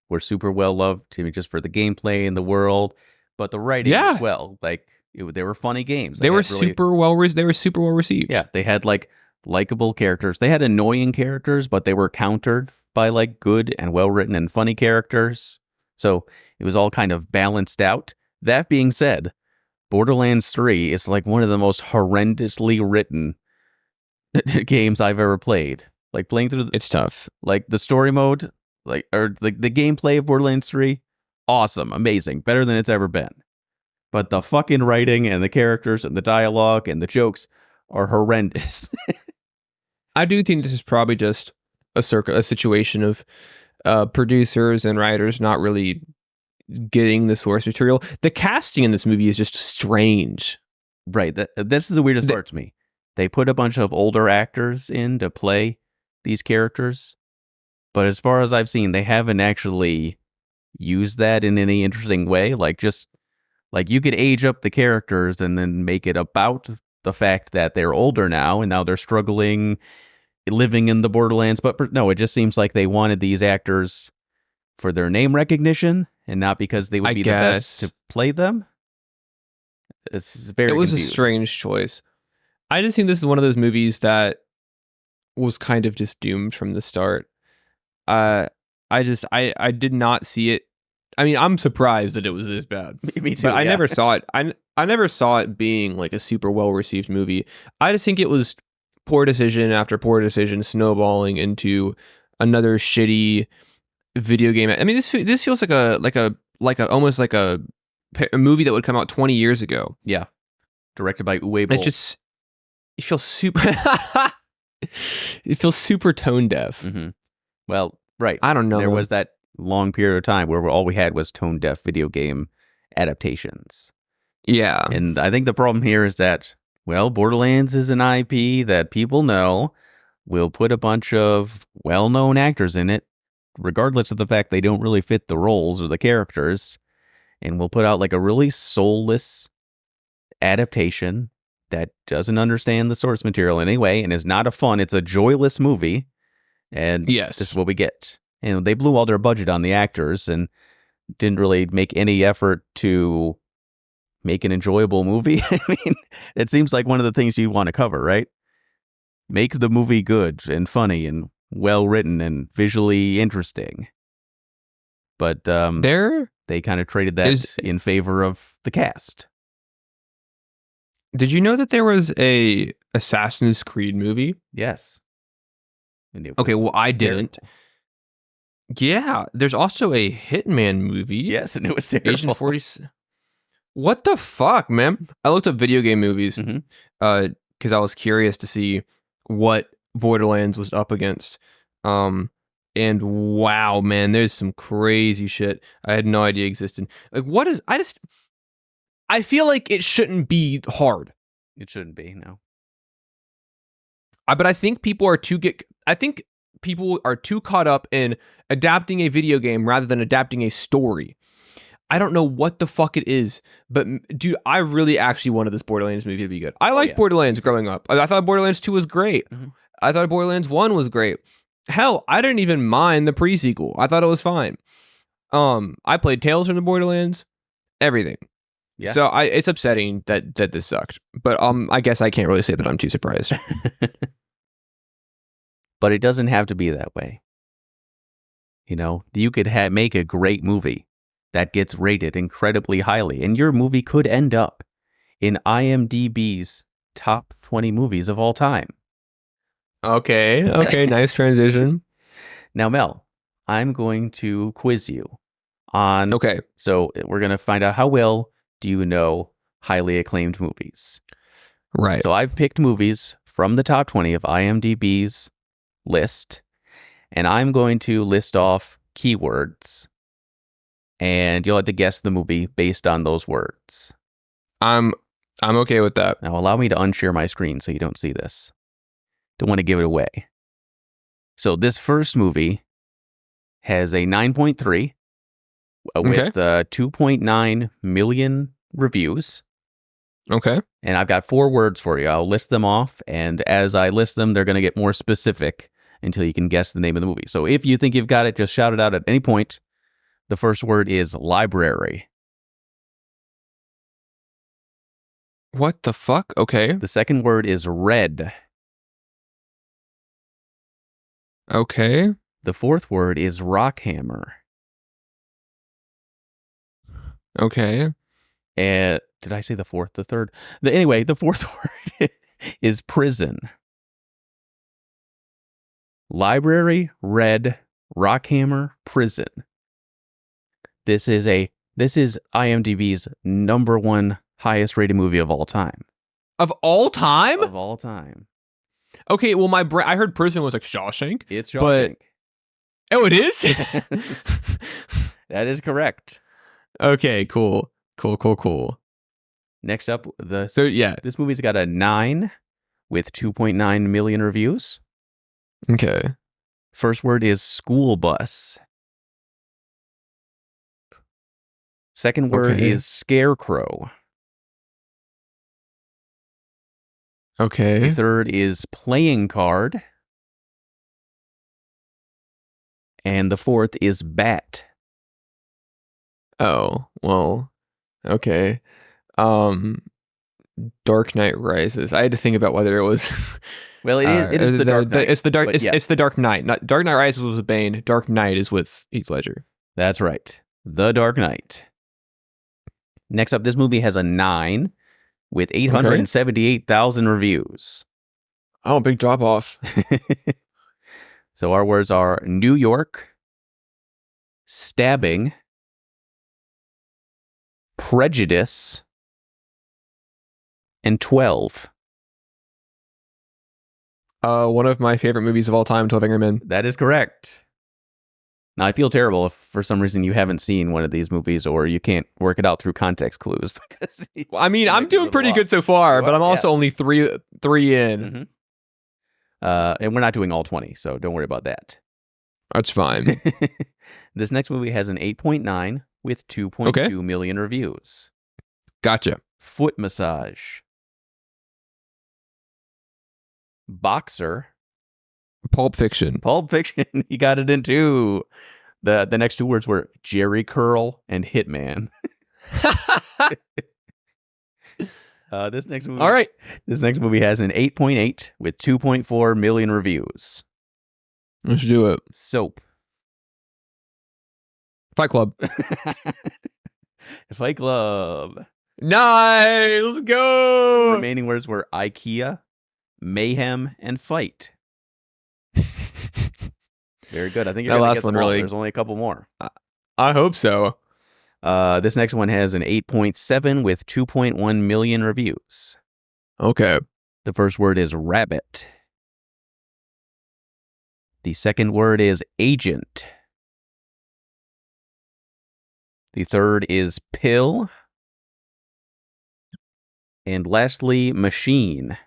were super well loved, just for the gameplay and the world, but the writing as well. Like they were funny games. They were super well received. Yeah, they had like likable characters. They had annoying characters, but they were countered by like good and well-written and funny characters. So it was all kind of balanced out. That being said, Borderlands 3 is like one of the most horrendously written games I've ever played. Like playing through it's tough. Like the story mode, the gameplay of Borderlands 3, awesome, amazing, better than it's ever been. But the fucking writing and the characters and the dialogue and the jokes are horrendous. I do think this is probably just a situation of producers and writers not really getting the source material. The casting in this movie is just strange. Right. This is the weirdest part to me. They put a bunch of older actors in to play these characters, but as far as I've seen, they haven't actually used that in any interesting way. Like, just like you could age up the characters and then make it about the fact that they're older now and now they're struggling living in the Borderlands. But no, it just seems like they wanted these actors for their name recognition and not because they would be the best to play them. It's very It was confused. a strange choice. I just think this is one of those movies that was kind of just doomed from the start. I did not see it. I mean, I'm surprised that it was this bad. Me too. But I yeah. never saw it. I never saw it being like a super well received movie. I just think it was poor decision after poor decision snowballing into another shitty video game. I mean, this feels like a almost like a movie that would come out 20 years ago. Yeah. Directed by Uwe Boll. It feels super it feels super tone deaf. Mm-hmm. Well, right. I don't know. There was that long period of time where all we had was tone deaf video game adaptations. Yeah. And I think the problem here is that, well, Borderlands is an IP that people know. We'll put a bunch of well-known actors in it, regardless of the fact they don't really fit the roles or the characters. And we'll put out like a really soulless adaptation that doesn't understand the source material in any way and is not it's a joyless movie. And yes, this is what we get. And they blew all their budget on the actors and didn't really make any effort to make an enjoyable movie. I mean, it seems like one of the things you want to cover, right? Make the movie good and funny and well written and visually interesting. But they kind of traded that in favor of the cast. Did you know that there was a Assassin's Creed movie? Yes. Okay, well, I didn't. Yeah, there's also a Hitman movie. Yes, and it was terrible. Agent 40. What the fuck, man? I looked up video game movies because I was curious to see what Borderlands was up against. And wow, man, there's some crazy shit I had no idea existed. Like, what is... I feel like it shouldn't be hard. It shouldn't be, no. But I think people are too caught up in adapting a video game rather than adapting a story. I don't know what the fuck it is, but dude, I really actually wanted this Borderlands movie to be good. I liked Borderlands growing up. I thought Borderlands 2 was great. Mm-hmm. I thought Borderlands 1 was great. Hell, I didn't even mind the pre-sequel. I thought it was fine. I played Tales from the Borderlands, everything. Yeah. So it's upsetting that this sucked. But I guess I can't really say that I'm too surprised. But it doesn't have to be that way. You know, you could make a great movie that gets rated incredibly highly, and your movie could end up in IMDb's top 20 movies of all time. Okay, nice transition. Now, Mel, I'm going to quiz you on... Okay. So we're going to find out how well do you know highly acclaimed movies. Right. So I've picked movies from the top 20 of IMDb's list, and I'm going to list off keywords, and you'll have to guess the movie based on those words. I'm okay with that. Now allow me to unshare my screen so you don't see this. Don't want to give it away. So this first movie has a 9.3 with 2.9 million reviews. Okay. And I've got 4 words for you. I'll list them off, and as I list them, they're going to get more specific until you can guess the name of the movie. So if you think you've got it, just shout it out at any point. The first word is library. What the fuck? Okay. The second word is red. Okay. The fourth word is rockhammer. Okay. And did I say the fourth? The third? Anyway, the fourth word is prison. Library, red, rockhammer, prison. This is IMDb's #1 highest rated movie of all time. Of all time? Of all time. Okay, well, I heard prison was like Shawshank. It's Shawshank. Oh, it is? That is correct. Okay, cool. Next up, So yeah. this movie's got a 9 with 2.9 million reviews. Okay. First word is school bus. Second word Okay. is scarecrow. The Okay. third is playing card. And the fourth is bat. Oh, well. Okay. Dark Knight Rises. I had to think about whether it was Well, it is the Dark Knight. it's the dark but yeah, it's the Dark Knight. Not Dark Knight Rises was with Bane. Dark Knight is with Heath Ledger. that's right. The Dark Knight. Next up, this movie has a 9 with 878,000 reviews. Oh, big drop off. So our words are New York, stabbing, prejudice, and 12. One of my favorite movies of all time, 12 Angry Men. That is correct. Now, I feel terrible if for some reason you haven't seen one of these movies or you can't work it out through context clues. Because Well, I mean, I'm doing pretty good so far, but I'm also only three in. Mm-hmm. And we're not doing all 20, so don't worry about that. That's fine. This next movie has an 8.9 with 2.2 million reviews. Gotcha. Foot massage. Boxer. Pulp Fiction. Pulp Fiction. You got it in two. The next two words were Jerry Curl and Hitman. This next movie. All right. This next movie has an 8.8 with 2.4 million reviews. Let's do it. Soap. Fight Club. Fight Club. Nice. Let's go. Remaining words were IKEA, mayhem, and fight. Very good. I think you're that gonna last get them one all. really. There's only a couple more. I hope so. This next one has an 8.7 with 2.1 million reviews. Okay. The first word is rabbit. The second word is agent. The third is pill. And lastly, machine.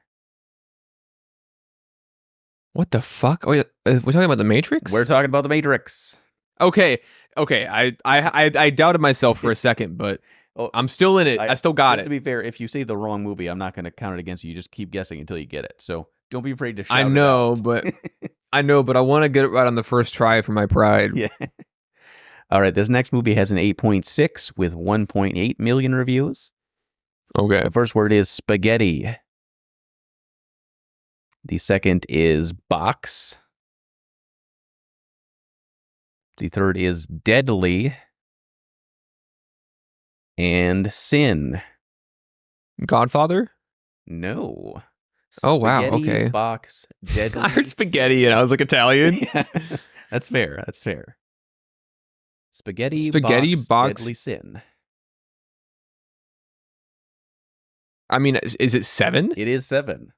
What the fuck? Oh, yeah. We're talking about The Matrix? We're talking about the Matrix. Okay. I doubted myself for a second, but I'm still in it. I still got it. To be fair, if you say the wrong movie, I'm not going to count it against you. You just keep guessing until you get it. So don't be afraid to shout I know, but I want to get it right on the first try for my pride. Yeah. All right. This next movie has an 8.6 with 1.8 million reviews. Okay. The first word is spaghetti. The second is box. The third is deadly. And sin. Godfather? No. Oh, wow. Spaghetti, Okay. Box, deadly. I heard spaghetti and I was like Italian. Yeah. That's fair. That's fair. Spaghetti, box, deadly sin. I mean, is it 7? It is 7.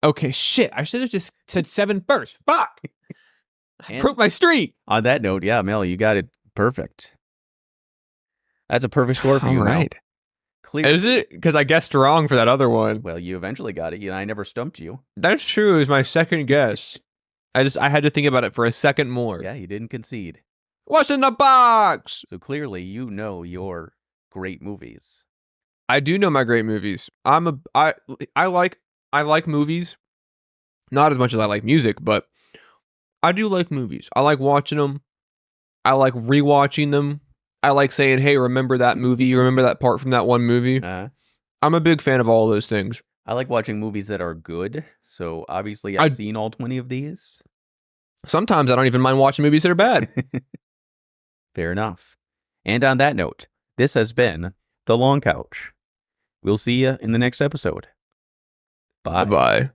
Okay, shit. I should have just said 7 first. Fuck. And Broke my streak. on that note, yeah, Mel, you got it perfect. That's a perfect score for you. All right. Mel. Clear. Is it? Because I guessed wrong for that other one. Well, you eventually got it. I never stumped you. That's true. It was my second guess. I had to think about it for a second more. Yeah, you didn't concede. What's in the box? So clearly, you know your great movies. I do know my great movies. I like movies. Not as much as I like music, but I do like movies. I like watching them. I like rewatching them. I like saying, "Hey, remember that movie? Remember that part from that one movie?" I'm a big fan of all those things. I like watching movies that are good. So obviously, I've seen all 20 of these. Sometimes I don't even mind watching movies that are bad. Fair enough. And on that note, this has been The Long Couch. We'll see you in the next episode. Bye. Bye.